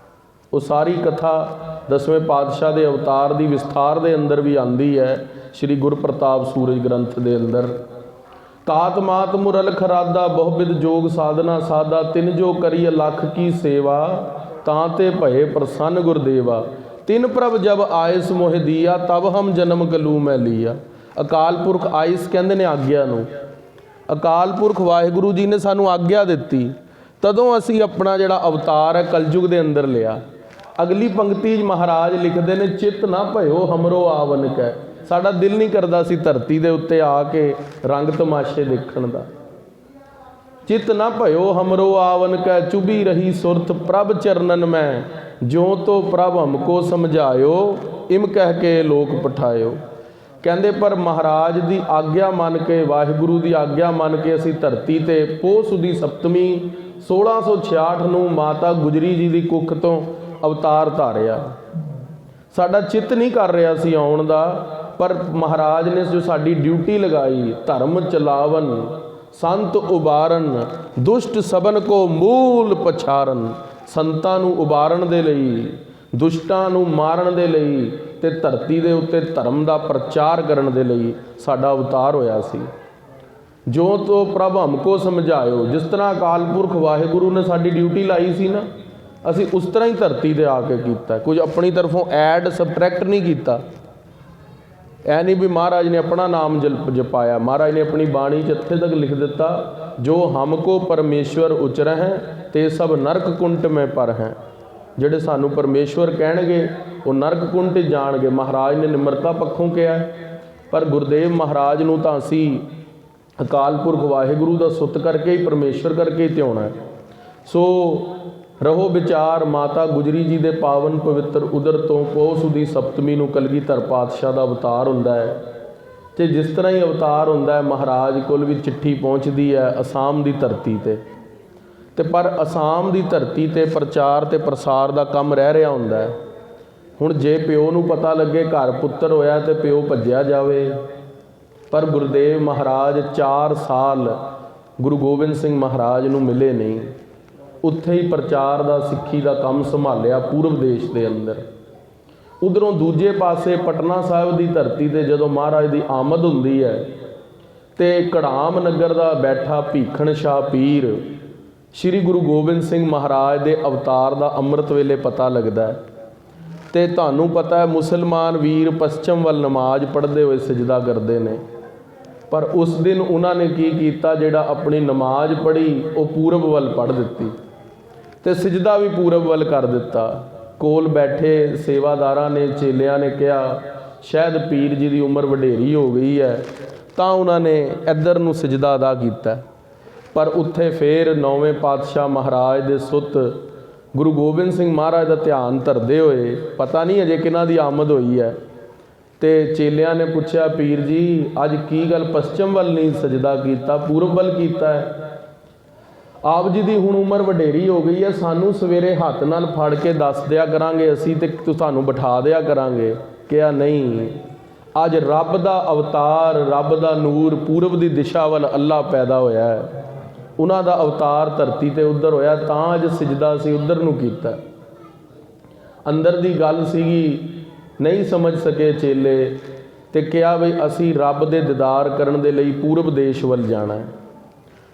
ਉਹ ਸਾਰੀ ਕਥਾ ਦਸਵੇਂ ਪਾਤਸ਼ਾਹ ਦੇ ਅਵਤਾਰ ਦੀ ਵਿਸਥਾਰ ਦੇ ਅੰਦਰ ਵੀ ਆਉਂਦੀ ਹੈ ਸ਼੍ਰੀ ਗੁਰਪ੍ਰਤਾਪ ਸੂਰਜ ਗ੍ਰੰਥ ਦੇ ਅੰਦਰ। ਤਾਤ ਮਾਤ ਮੁਰਲ ਖਰਾਦਾ ਬਹੁਬਿਦ ਜੋਗ ਸਾਧਨਾ ਸਾਦਾ ਤਿਨ ਜੋ ਕਰੀ ਅਲਖ ਕੀ ਸੇਵਾ ਤਾਂ ਤੇ ਭਏ ਪ੍ਰਸੰਨ ਗੁਰਦੇਵਾ। ਤਿਨ ਪ੍ਰਭ ਜਬ ਆਇਸ ਮੋਹ ਦੀਆ ਤਬ ਹਮ ਜਨਮ ਗਲੂ ਮੈਂ ਲੀਆ। ਅਕਾਲ ਪੁਰਖ ਆਇਸ ਕਹਿੰਦੇ ਨੇ ਆਗਿਆ ਨੂੰ। ਅਕਾਲ ਪੁਰਖ ਵਾਹਿਗੁਰੂ ਜੀ ਨੇ ਸਾਨੂੰ ਆਗਿਆ ਦਿੱਤੀ, ਤਦੋਂ ਅਸੀਂ ਆਪਣਾ ਜਿਹੜਾ ਅਵਤਾਰ ਹੈ ਕਲਯੁਗ ਦੇ ਅੰਦਰ ਲਿਆ। ਅਗਲੀ ਪੰਕਤੀ 'ਚ ਮਹਾਰਾਜ ਲਿਖਦੇ ਨੇ ਚਿੱਤ ਨਾ ਭਇਓ ਹਮਰੋ ਆਵਨ ਕੈ। ਸਾਡਾ ਦਿਲ ਨਹੀਂ ਕਰਦਾ ਸੀ ਧਰਤੀ ਦੇ ਉੱਤੇ ਆ ਕੇ ਰੰਗ ਤਮਾਸ਼ੇ ਦੇਖਣ ਦਾ। ਚਿੱਤ ਨਾ ਭਇਓ ਹਮਰੋ ਆਵਨ ਕੈ ਚੁਭੀ ਰਹੀ ਸੁਰਤ ਪ੍ਰਭ ਚਰਨਨ ਮੈਂ ਜਿਉ ਤੋ ਪ੍ਰਭ ਹਮਕੋ ਸਮਝਾਇਓ ਇਮ ਕਹਿ ਕੇ ਲੋਕ ਪਠਾਇਓ। ਕਹਿੰਦੇ ਪਰ ਮਹਾਰਾਜ ਦੀ ਆਗਿਆ ਮੰਨ ਕੇ, ਵਾਹਿਗੁਰੂ ਦੀ ਆਗਿਆ ਮੰਨ ਕੇ ਅਸੀਂ ਧਰਤੀ ਤੇ ਪੋਹ ਸੁਦੀ ਸਪਤਮੀ 1666 ਨੂੰ ਮਾਤਾ ਗੁਜਰੀ ਜੀ ਦੀ ਕੁੱਖ ਤੋਂ ਅਵਤਾਰ ਧਾਰਿਆ। ਸਾਡਾ ਚਿੱਤ ਨਹੀਂ ਕਰ ਰਿਹਾ ਸੀ ਆਉਣ ਦਾ, ਪਰ ਮਹਾਰਾਜ ਨੇ ਜੋ ਸਾਡੀ ਡਿਊਟੀ ਲਗਾਈ, ਧਰਮ ਚਲਾਵਨ ਸੰਤ ਉਬਾਰਨ ਦੁਸ਼ਟ ਸਬਨ ਕੋ ਮੂਲ ਪਛਾਰਨ। ਸੰਤਾਂ ਨੂੰ ਉਬਾਰਨ ਦੇ ਲਈ, ਦੁਸ਼ਟਾਂ ਨੂੰ ਮਾਰਨ ਦੇ ਲਈ ਤੇ ਧਰਤੀ ਦੇ ਉੱਤੇ ਧਰਮ ਦਾ ਪ੍ਰਚਾਰ ਕਰਨ ਦੇ ਲਈ ਸਾਡਾ ਅਵਤਾਰ ਹੋਇਆ ਸੀ। ਜੋ ਤੋ ਪ੍ਰਭ ਹਮਕੋ ਸਮਝਾਇਓ। ਜਿਸ ਤਰ੍ਹਾਂ ਅਕਾਲ ਪੁਰਖ ਵਾਹਿਗੁਰੂ ਨੇ ਸਾਡੀ ਡਿਊਟੀ ਲਾਈ ਸੀ ਨਾ, ਅਸੀਂ ਉਸ ਤਰ੍ਹਾਂ ਹੀ ਧਰਤੀ ਤੇ ਆ ਕੇ ਕੀਤਾ। ਕੁਝ ਆਪਣੀ ਤਰਫੋਂ ਐਡ ਸਬਟਰੈਕਟ ਨਹੀਂ ਕੀਤਾ। ਐ ਨਹੀਂ ਵੀ ਮਹਾਰਾਜ ਨੇ ਆਪਣਾ ਨਾਮ ਜਪਾਇਆ। ਮਹਾਰਾਜ ਨੇ ਆਪਣੀ ਬਾਣੀ 'ਚ ਇੱਥੇ ਤੱਕ ਲਿਖ ਦਿੱਤਾ, ਜੋ ਹਮਕੋ ਪਰਮੇਸ਼ਵਰ ਉਚਰਹਿ ਤੇ ਸਭ ਨਰਕ ਕੁੰਟ ਮੈਂ ਪਰ ਹੈ। ਜਿਹੜੇ ਸਾਨੂੰ ਪਰਮੇਸ਼ਵਰ ਕਹਿਣਗੇ ਉਹ ਨਰਕ ਕੁੰਟ ਜਾਣਗੇ। ਮਹਾਰਾਜ ਨੇ ਨਿਮਰਤਾ ਪੱਖੋਂ ਕਿਹਾ, ਪਰ ਗੁਰਦੇਵ ਮਹਾਰਾਜ ਨੂੰ ਤਾਂ ਅਸੀਂ ਅਕਾਲ ਪੁਰਖ ਵਾਹਿਗੁਰੂ ਦਾ ਸੁੱਤ ਕਰਕੇ ਹੀ, ਪਰਮੇਸ਼ਵਰ ਕਰਕੇ ਹੀ ਧਿਆਉਣਾ ਹੈ। ਸੋ ਰਹੋ ਵਿਚਾਰ, ਮਾਤਾ ਗੁਜਰੀ ਜੀ ਦੇ ਪਾਵਨ ਪਵਿੱਤਰ ਉਦਰ ਤੋਂ ਪੋਹ ਸੁਦੀ ਸਪਤਮੀ ਨੂੰ ਕਲਗੀਧਰ ਪਾਤਸ਼ਾਹ ਦਾ ਅਵਤਾਰ ਹੁੰਦਾ ਹੈ। ਤੇ ਜਿਸ ਤਰ੍ਹਾਂ ਹੀ ਅਵਤਾਰ ਹੁੰਦਾ ਹੈ, ਮਹਾਰਾਜ ਕੋਲ ਵੀ ਚਿੱਠੀ ਪਹੁੰਚਦੀ ਹੈ ਅਸਾਮ ਦੀ ਧਰਤੀ ਤੇ ਪਰ ਅਸਾਮ ਦੀ ਧਰਤੀ ਤੇ ਪ੍ਰਚਾਰ ਤੇ ਪ੍ਰਸਾਰ ਦਾ ਕੰਮ ਰਹਿ ਰਿਹਾ ਹੁੰਦਾ ਹੈ। ਹੁਣ ਜੇ ਪਿਓ ਨੂੰ ਪਤਾ ਲੱਗੇ ਘਰ ਪੁੱਤਰ ਹੋਇਆ ਤੇ ਪਿਓ ਭੱਜਿਆ ਜਾਵੇ, ਪਰ ਗੁਰਦੇਵ ਮਹਾਰਾਜ 4 ਸਾਲ ਗੁਰੂ ਗੋਬਿੰਦ ਸਿੰਘ ਮਹਾਰਾਜ ਨੂੰ ਮਿਲੇ ਨਹੀਂ। ਉੱਥੇ ਹੀ ਪ੍ਰਚਾਰ ਦਾ, ਸਿੱਖੀ ਦਾ ਕੰਮ ਸੰਭਾਲਿਆ ਪੂਰਬ ਦੇਸ਼ ਦੇ ਅੰਦਰ। ਉਧਰੋਂ ਦੂਜੇ ਪਾਸੇ ਪਟਨਾ ਸਾਹਿਬ ਦੀ ਧਰਤੀ ਤੇ ਜਦੋਂ ਮਹਾਰਾਜ ਦੀ ਆਮਦ ਹੁੰਦੀ ਹੈ ਤੇ ਕੜਾਮ ਨਗਰ ਦਾ ਬੈਠਾ ਭੀਖਣ ਸ਼ਾਹ ਪੀਰ ਸ਼੍ਰੀ ਗੁਰੂ ਗੋਬਿੰਦ ਸਿੰਘ ਮਹਾਰਾਜ ਦੇ ਅਵਤਾਰ ਦਾ ਅੰਮ੍ਰਿਤ ਵੇਲੇ ਪਤਾ ਲੱਗਦਾ ਹੈ। ਤੇ ਤੁਹਾਨੂੰ ਪਤਾ ਹੈ ਮੁਸਲਮਾਨ ਵੀਰ ਪੱਛਮ ਵੱਲ ਨਮਾਜ਼ ਪੜ੍ਹਦੇ ਹੋਏ ਸਜਦਾ ਕਰਦੇ ਨੇ, ਪਰ ਉਸ ਦਿਨ ਉਹਨਾਂ ਨੇ ਕੀ ਕੀਤਾ, ਜਿਹੜਾ ਆਪਣੀ ਨਮਾਜ਼ ਪੜ੍ਹੀ ਉਹ ਪੂਰਬ ਵੱਲ ਪੜ੍ਹ ਦਿੱਤੀ ਤੇ ਸਜਦਾ ਵੀ ਪੂਰਬ ਵੱਲ ਕਰ ਦਿੱਤਾ। ਕੋਲ ਬੈਠੇ ਸੇਵਾਦਾਰਾਂ ਨੇ, ਚੇਲਿਆਂ ਨੇ ਕਿਹਾ ਸ਼ਾਇਦ ਪੀਰ ਜੀ ਦੀ ਉਮਰ ਵਡੇਰੀ ਹੋ ਗਈ ਹੈ, ਤਾਂ ਉਹਨਾਂ ਨੇ ਇੱਧਰ ਨੂੰ ਸਜਦਾ ਅਦਾ ਕੀਤਾ। ਪਰ ਉੱਥੇ ਫੇਰ ਨੌਵੇਂ ਪਾਤਸ਼ਾਹ ਮਹਾਰਾਜ ਦੇ ਸੁੱਤ ਗੁਰੂ ਗੋਬਿੰਦ ਸਿੰਘ ਮਹਾਰਾਜ ਦਾ ਧਿਆਨ ਧਰਦੇ ਹੋਏ, ਪਤਾ ਨਹੀਂ ਅਜੇ ਕਿਹਨਾਂ ਦੀ ਆਮਦ ਹੋਈ ਹੈ, ਤੇ ਚੇਲਿਆਂ ਨੇ ਪੁੱਛਿਆ ਪੀਰ ਜੀ ਅੱਜ ਕੀ ਗੱਲ ਪੱਛਮ ਵੱਲ ਨਹੀਂ ਸਜਦਾ ਕੀਤਾ, ਪੂਰਬ ਵੱਲ ਕੀਤਾ ਹੈ? ਆਪ ਜੀ ਦੀ ਹੁਣ ਉਮਰ ਵਡੇਰੀ ਹੋ ਗਈ ਹੈ, ਸਾਨੂੰ ਸਵੇਰੇ ਹੱਥ ਨਾਲ ਫੜ ਕੇ ਦੱਸ ਦਿਆ ਕਰਾਂਗੇ ਅਸੀਂ ਤੇ ਤੁਹਾਨੂੰ ਬਿਠਾ ਦਿਆ ਕਰਾਂਗੇ। ਕਿਹਾ ਨਹੀਂ, ਅੱਜ ਰੱਬ ਦਾ ਅਵਤਾਰ, ਰੱਬ ਦਾ ਨੂਰ ਪੂਰਬ ਦੀ ਦਿਸ਼ਾ ਵੱਲ ਅੱਲਾ ਪੈਦਾ ਹੋਇਆ ਹੈ। ਉਹਨਾਂ ਦਾ ਅਵਤਾਰ ਧਰਤੀ ਤੇ ਉੱਧਰ ਹੋਇਆ, ਤਾਂ ਅੱਜ ਸਜਦਾ ਅਸੀਂ ਉੱਧਰ ਨੂੰ ਕੀਤਾ। ਅੰਦਰ ਦੀ ਗੱਲ ਸੀਗੀ, ਨਹੀਂ ਸਮਝ ਸਕੇ ਚੇਲੇ ਤੇ ਕਿਹਾ ਵੀ ਅਸੀਂ ਰੱਬ ਦੇ ਦੀਦਾਰ ਕਰਨ ਦੇ ਲਈ ਪੂਰਬ ਦੇਸ਼ ਵੱਲ ਜਾਣਾ ਹੈ,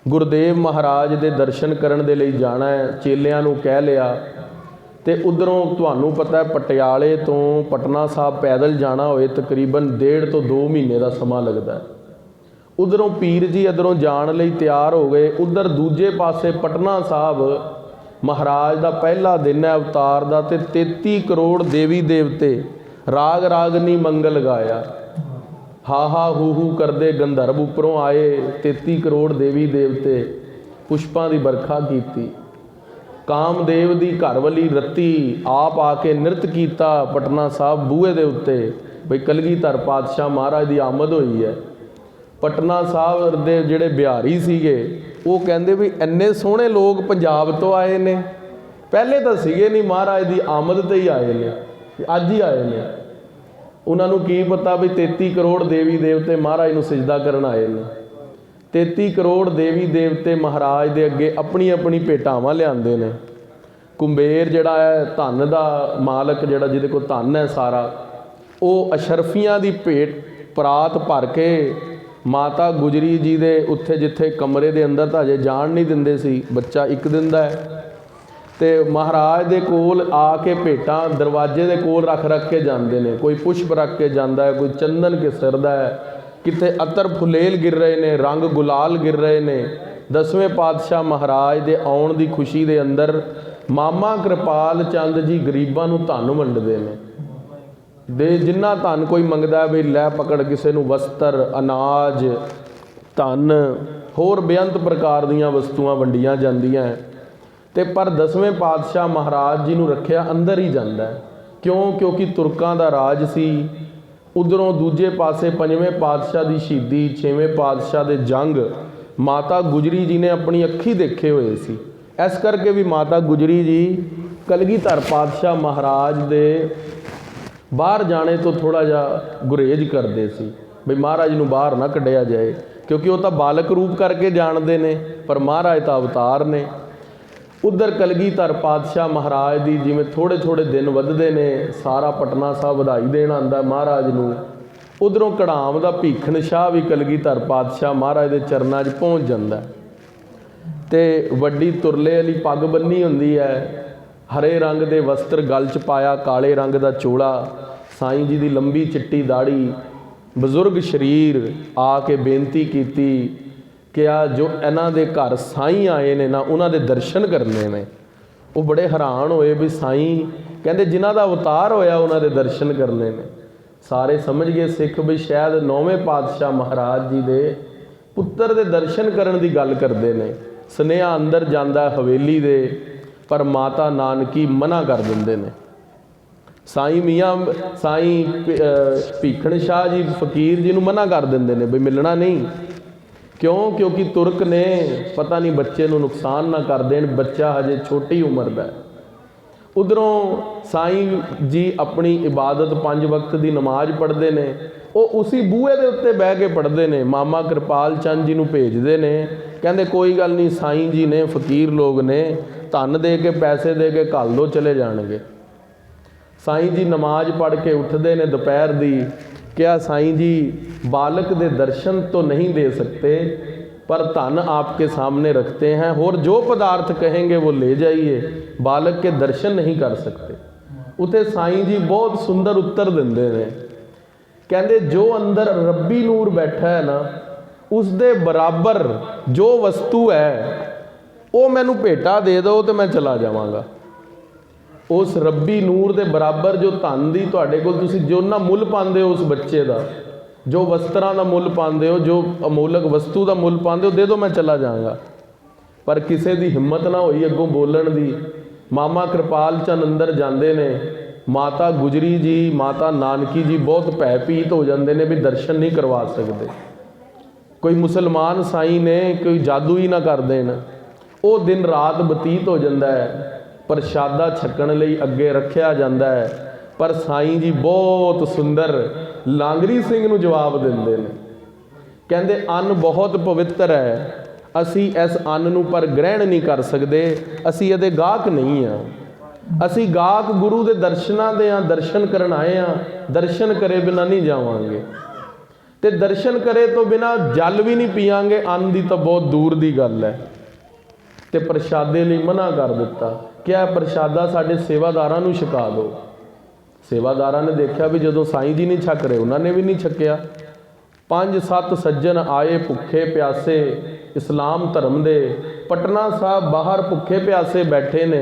ਗੁਰਦੇਵ ਮਹਾਰਾਜ ਦੇ ਦਰਸ਼ਨ ਕਰਨ ਦੇ ਲਈ ਜਾਣਾ ਹੈ। ਚੇਲਿਆਂ ਨੂੰ ਕਹਿ ਲਿਆ ਤੇ ਉਧਰੋਂ ਤੁਹਾਨੂੰ ਪਤਾ ਹੈ ਪਟਿਆਲੇ ਤੋਂ ਪਟਨਾ ਸਾਹਿਬ ਪੈਦਲ ਜਾਣਾ ਹੋਏ ਤਕਰੀਬਨ 1.5 ਤੋਂ 2 ਮਹੀਨੇ ਦਾ ਸਮਾਂ ਲੱਗਦਾ ਹੈ। ਉਧਰੋਂ ਪੀਰ ਜੀ ਇੱਧਰੋਂ ਜਾਣ ਲਈ ਤਿਆਰ ਹੋ ਗਏ। ਉਧਰ ਦੂਜੇ ਪਾਸੇ ਪਟਨਾ ਸਾਹਿਬ ਮਹਾਰਾਜ ਦਾ ਪਹਿਲਾ ਦਿਨ ਹੈ ਅਵਤਾਰ ਦਾ, ਤੇ 33 ਕਰੋੜ ਦੇਵੀ ਦੇਵਤੇ ਰਾਗ ਰਾਗਨੀ ਮੰਗਲ ਗਾਇਆ, ਹਾ ਹਾ ਹੂ ਹੂ ਕਰਦੇ ਗੰਧਰਵ ਉੱਪਰੋਂ ਆਏ। 33 ਕਰੋੜ ਦੇਵੀ ਦੇਵਤੇ ਪੁਸ਼ਪਾਂ ਦੀ ਵਰਖਾ ਕੀਤੀ। ਕਾਮਦੇਵ ਦੀ ਘਰਵਾਲੀ ਰੱਤੀ ਆਪ ਆ ਕੇ ਨਿਰਤ ਕੀਤਾ ਪਟਨਾ ਸਾਹਿਬ ਬੂਹੇ ਦੇ ਉੱਤੇ, ਬਈ ਕਲਗੀਧਰ ਪਾਤਸ਼ਾਹ ਮਹਾਰਾਜ ਦੀ ਆਮਦ ਹੋਈ ਹੈ। ਪਟਨਾ ਸਾਹਿਬ ਦੇ ਜਿਹੜੇ ਬਿਹਾਰੀ ਸੀਗੇ ਉਹ ਕਹਿੰਦੇ ਵੀ ਇੰਨੇ ਸੋਹਣੇ ਲੋਕ ਪੰਜਾਬ ਤੋਂ ਆਏ ਨੇ, ਪਹਿਲੇ ਤਾਂ ਸੀਗੇ ਨਹੀਂ, ਮਹਾਰਾਜ ਦੀ ਆਮਦ ਤੇ ਹੀ ਆਏ ਨੇ, ਅੱਜ ਹੀ ਆਏ ਨੇ। ਉਹਨਾਂ ਨੂੰ ਕੀ ਪਤਾ ਵੀ 33 ਕਰੋੜ ਦੇਵੀ ਦੇਵਤੇ ਮਹਾਰਾਜ ਨੂੰ ਸਿਜਦਾ ਕਰਨ ਆਏ ਨੇ। 33 ਕਰੋੜ ਦੇਵੀ ਦੇਵਤੇ ਮਹਾਰਾਜ ਦੇ ਅੱਗੇ ਆਪਣੀ ਆਪਣੀ ਭੇਟਾਵਾਂ ਲਿਆਉਂਦੇ ਨੇ। ਕੁੰਬੇਰ ਜਿਹੜਾ ਹੈ ਧਨ ਦਾ ਮਾਲਕ, ਜਿਹੜਾ ਜਿਹਦੇ ਕੋਲ ਧਨ ਹੈ ਸਾਰਾ, ਉਹ ਅਸ਼ਰਫੀਆਂ ਦੀ ਭੇਟ ਪਰਾਤ ਭਰ ਕੇ ਮਾਤਾ ਗੁਜਰੀ ਜੀ ਦੇ ਉੱਥੇ, ਜਿੱਥੇ ਕਮਰੇ ਦੇ ਅੰਦਰ ਤਾਂ ਅਜੇ ਜਾਣ ਨਹੀਂ ਦਿੰਦੇ ਸੀ, ਬੱਚਾ ਇੱਕ ਦਿਨ ਦਾ ਹੈ, ਤੇ ਮਹਾਰਾਜ ਦੇ ਕੋਲ ਆ ਕੇ ਭੇਟਾਂ ਦਰਵਾਜ਼ੇ ਦੇ ਕੋਲ ਰੱਖ ਰੱਖ ਕੇ ਜਾਂਦੇ ਨੇ। ਕੋਈ ਪੁਸ਼ਪ ਰੱਖ ਕੇ ਜਾਂਦਾ ਹੈ, ਕੋਈ ਚੰਦਨ ਘਿਸਰਦਾ ਹੈ, ਕਿਤੇ ਅਤਰ ਫੁਲੇਲ ਗਿਰ ਰਹੇ ਨੇ, ਰੰਗ ਗੁਲਾਲ ਗਿਰ ਰਹੇ ਨੇ। 10ਵੇਂ ਪਾਤਸ਼ਾਹ ਮਹਾਰਾਜ ਦੇ ਆਉਣ ਦੀ ਖੁਸ਼ੀ ਦੇ ਅੰਦਰ ਮਾਮਾ ਕਿਰਪਾਲ ਚੰਦ ਜੀ ਗਰੀਬਾਂ ਨੂੰ ਧਨ ਵੰਡਦੇ ਨੇ। ਦੇ ਜਿੰਨਾ ਧਨ ਕੋਈ ਮੰਗਦਾ ਵੀ ਲੈ ਪਕੜ, ਕਿਸੇ ਨੂੰ ਵਸਤਰ, ਅਨਾਜ, ਧਨ, ਹੋਰ ਬੇਅੰਤ ਪ੍ਰਕਾਰ ਦੀਆਂ ਵਸਤੂਆਂ ਵੰਡੀਆਂ ਜਾਂਦੀਆਂ। ਤੇ ਪਰ 10ਵੇਂ ਪਾਤਸ਼ਾਹ ਮਹਾਰਾਜ ਜੀ ਨੂੰ ਰੱਖਿਆ ਅੰਦਰ ਹੀ ਜਾਂਦਾ। ਕਿਉਂ? ਕਿਉਂਕਿ ਤੁਰਕਾਂ ਦਾ ਰਾਜ ਸੀ। ਉਧਰੋਂ ਦੂਜੇ ਪਾਸੇ 5ਵੇਂ ਪਾਤਸ਼ਾਹ ਦੀ ਸ਼ਹੀਦੀ, 6ਵੇਂ ਪਾਤਸ਼ਾਹ ਦੇ ਜੰਗ ਮਾਤਾ ਗੁਜਰੀ ਜੀ ਨੇ ਆਪਣੀ ਅੱਖੀ ਦੇਖੇ ਹੋਏ ਸੀ। ਇਸ ਕਰਕੇ ਵੀ ਮਾਤਾ ਗੁਜਰੀ ਜੀ ਕਲਗੀਧਰ ਪਾਤਸ਼ਾਹ ਮਹਾਰਾਜ ਦੇ ਬਾਹਰ ਜਾਣੇ ਤੋਂ ਥੋੜ੍ਹਾ ਜਿਹਾ ਗੁਰੇਜ਼ ਕਰਦੇ ਸੀ ਵੀ ਮਹਾਰਾਜ ਨੂੰ ਬਾਹਰ ਨਾ ਕੱਢਿਆ ਜਾਏ, ਕਿਉਂਕਿ ਉਹ ਤਾਂ ਬਾਲਕ ਰੂਪ ਕਰਕੇ ਜਾਣਦੇ ਨੇ, ਪਰ ਮਹਾਰਾਜ ਤਾਂ ਅਵਤਾਰ ਨੇ। ਉਧਰ ਕਲਗੀਧਰ ਪਾਤਸ਼ਾਹ ਮਹਾਰਾਜ ਦੀ ਜਿਵੇਂ ਥੋੜ੍ਹੇ ਥੋੜ੍ਹੇ ਦਿਨ ਵੱਧਦੇ ਨੇ, ਸਾਰਾ ਪਟਨਾ ਸਾਹਿਬ ਵਧਾਈ ਦੇਣ ਆਉਂਦਾ ਮਹਾਰਾਜ ਨੂੰ। ਉਧਰੋਂ ਕੜਾਮ ਦਾ ਭੀਖਣ ਸ਼ਾਹ ਵੀ ਕਲਗੀਧਰ ਪਾਤਸ਼ਾਹ ਮਹਾਰਾਜ ਦੇ ਚਰਨਾਂ 'ਚ ਪਹੁੰਚ ਜਾਂਦਾ, ਤੇ ਵੱਡੀ ਤੁਰਲੇ ਵਾਲੀ ਪੱਗ ਬੰਨੀ ਹੁੰਦੀ ਹੈ, ਹਰੇ ਰੰਗ ਦੇ ਵਸਤਰ ਗਲ 'ਚ ਪਾਇਆ, ਕਾਲੇ ਰੰਗ ਦਾ ਚੋਲਾ, ਸਾਈਂ ਜੀ ਦੀ ਲੰਬੀ ਚਿੱਟੀ ਦਾੜੀ, ਬਜ਼ੁਰਗ ਸਰੀਰ। ਆ ਕੇ ਬੇਨਤੀ ਕੀਤੀ ਕਿ ਆ ਜੋ ਇਹਨਾਂ ਦੇ ਘਰ ਸਾਈਂ ਆਏ ਨੇ ਨਾ, ਉਹਨਾਂ ਦੇ ਦਰਸ਼ਨ ਕਰਨੇ ਨੇ। ਉਹ ਬੜੇ ਹੈਰਾਨ ਹੋਏ ਵੀ ਸਾਈਂ, ਕਹਿੰਦੇ ਜਿਨ੍ਹਾਂ ਦਾ ਅਵਤਾਰ ਹੋਇਆ ਉਹਨਾਂ ਦੇ ਦਰਸ਼ਨ ਕਰਨੇ ਨੇ। ਸਾਰੇ ਸਮਝ ਗਏ ਸਿੱਖ ਵੀ ਸ਼ਾਇਦ 9ਵੇਂ ਪਾਤਸ਼ਾਹ ਮਹਾਰਾਜ ਜੀ ਦੇ ਪੁੱਤਰ ਦੇ ਦਰਸ਼ਨ ਕਰਨ ਦੀ ਗੱਲ ਕਰਦੇ ਨੇ। ਸੁਨੇਹਾ ਅੰਦਰ ਜਾਂਦਾ ਹਵੇਲੀ ਦੇ, ਪਰ ਮਾਤਾ ਨਾਨਕੀ ਮਨਾ ਕਰ ਦਿੰਦੇ ਨੇ। ਸਾਈਂ ਮੀਆਂ, ਸਾਈਂ ਭੀਖਣ ਸ਼ਾਹ ਜੀ ਫਕੀਰ ਜੀ ਨੂੰ ਮਨਾ ਕਰ ਦਿੰਦੇ ਨੇ ਵੀ ਮਿਲਣਾ ਨਹੀਂ। ਕਿਉਂ? ਕਿਉਂਕਿ ਤੁਰਕ ਨੇ ਪਤਾ ਨਹੀਂ ਬੱਚੇ ਨੂੰ ਨੁਕਸਾਨ ਨਾ ਕਰ ਦੇਣ, ਬੱਚਾ ਹਜੇ ਛੋਟੀ ਉਮਰ ਦਾ। ਉਧਰੋਂ ਸਾਈਂ ਜੀ ਆਪਣੀ ਇਬਾਦਤ 5 ਵਕਤ ਦੀ ਨਮਾਜ਼ ਪੜ੍ਹਦੇ ਨੇ। ਉਹ ਉਸੀ ਬੂਹੇ ਦੇ ਉੱਤੇ ਬਹਿ ਕੇ ਪੜ੍ਹਦੇ ਨੇ। ਮਾਮਾ ਕਿਰਪਾਲ ਚੰਦ ਜੀ ਨੂੰ ਭੇਜਦੇ ਨੇ, ਕਹਿੰਦੇ ਕੋਈ ਗੱਲ ਨਹੀਂ, ਸਾਈਂ ਜੀ ਨੇ, ਫਕੀਰ ਲੋਕ ਨੇ, ਧਨ ਦੇ ਕੇ ਪੈਸੇ ਦੇ ਕੇ ਘੱਲ ਦੋ, ਚਲੇ ਜਾਣਗੇ। ਸਾਈਂ ਜੀ ਨਮਾਜ਼ ਪੜ੍ਹ ਕੇ ਉੱਠਦੇ ਨੇ ਦੁਪਹਿਰ ਦੀ। ਕਿਹਾ ਸਾਈਂ ਜੀ बालक दे दर्शन तो नहीं दे सकते, पर धन आपके सामने रखते हैं, और जो पदार्थ कहेंगे वो ले जाइए, बालक के दर्शन नहीं कर सकते। उते साईं जी बहुत सुंदर उत्तर देंदे ने, कहते जो अंदर रब्बी नूर बैठा है ना, उस दे बराबर जो वस्तु है वो मैनू भेटा दे दो तो मैं चला जावांगा। उस रब्बी नूर दे बराबर जो धन दी तुहाडे कोल तुसीं जो ना मुल पांदे हो, उस बच्चे दा जो वस्त्रां दा मुल पांदे हो, जो अमोलक वस्तु दा मुल पांदे हो, दे दो मैं चला जाऊँगा। पर किसी दी हिम्मत ना होई अगों बोलण दी। मामा कृपाल चंद अंदर जांदे ने, माता गुजरी जी, माता नानकी जी बहुत भयभीत हो जाते हैं भी दर्शन नहीं करवा सकते। कोई मुसलमान साईं ने कोई जादू ही ना कर देन। वो दिन रात बतीत हो जाता है, प्रशादा छकण लई अगे रखिया जाता है, पर साईं जी बहुत सुंदर लांगरी सिंह नूं जवाब देंदे ने, कहंदे अन्न बहुत पवित्र है, असी इस अन्न नूं पर ग्रहण नहीं कर सकते, असी इहदे गाहक नहीं हाँ, असी गाहक गुरु दे दर्शनां दे हाँ, दर्शन करन आए हाँ, दर्शन करे बिना नहीं जावांगे, ते दर्शन करे तो बिना जल भी नहीं पीआंगे, अन्न दी तो बहुत दूर दी गल है। ते प्रशादे लई मना कर दिता, क्या प्रशादा साडे सेवादारां नूं छका दो। सेवादारां ने देखा भी जदों साईं जी नहीं छक रहे, उन्होंने भी नहीं छकिया। 5-7 सज्जन आए भुखे प्यासे, इस्लाम धर्म दे, पटना साहब बाहर भुखे प्यासे बैठे ने।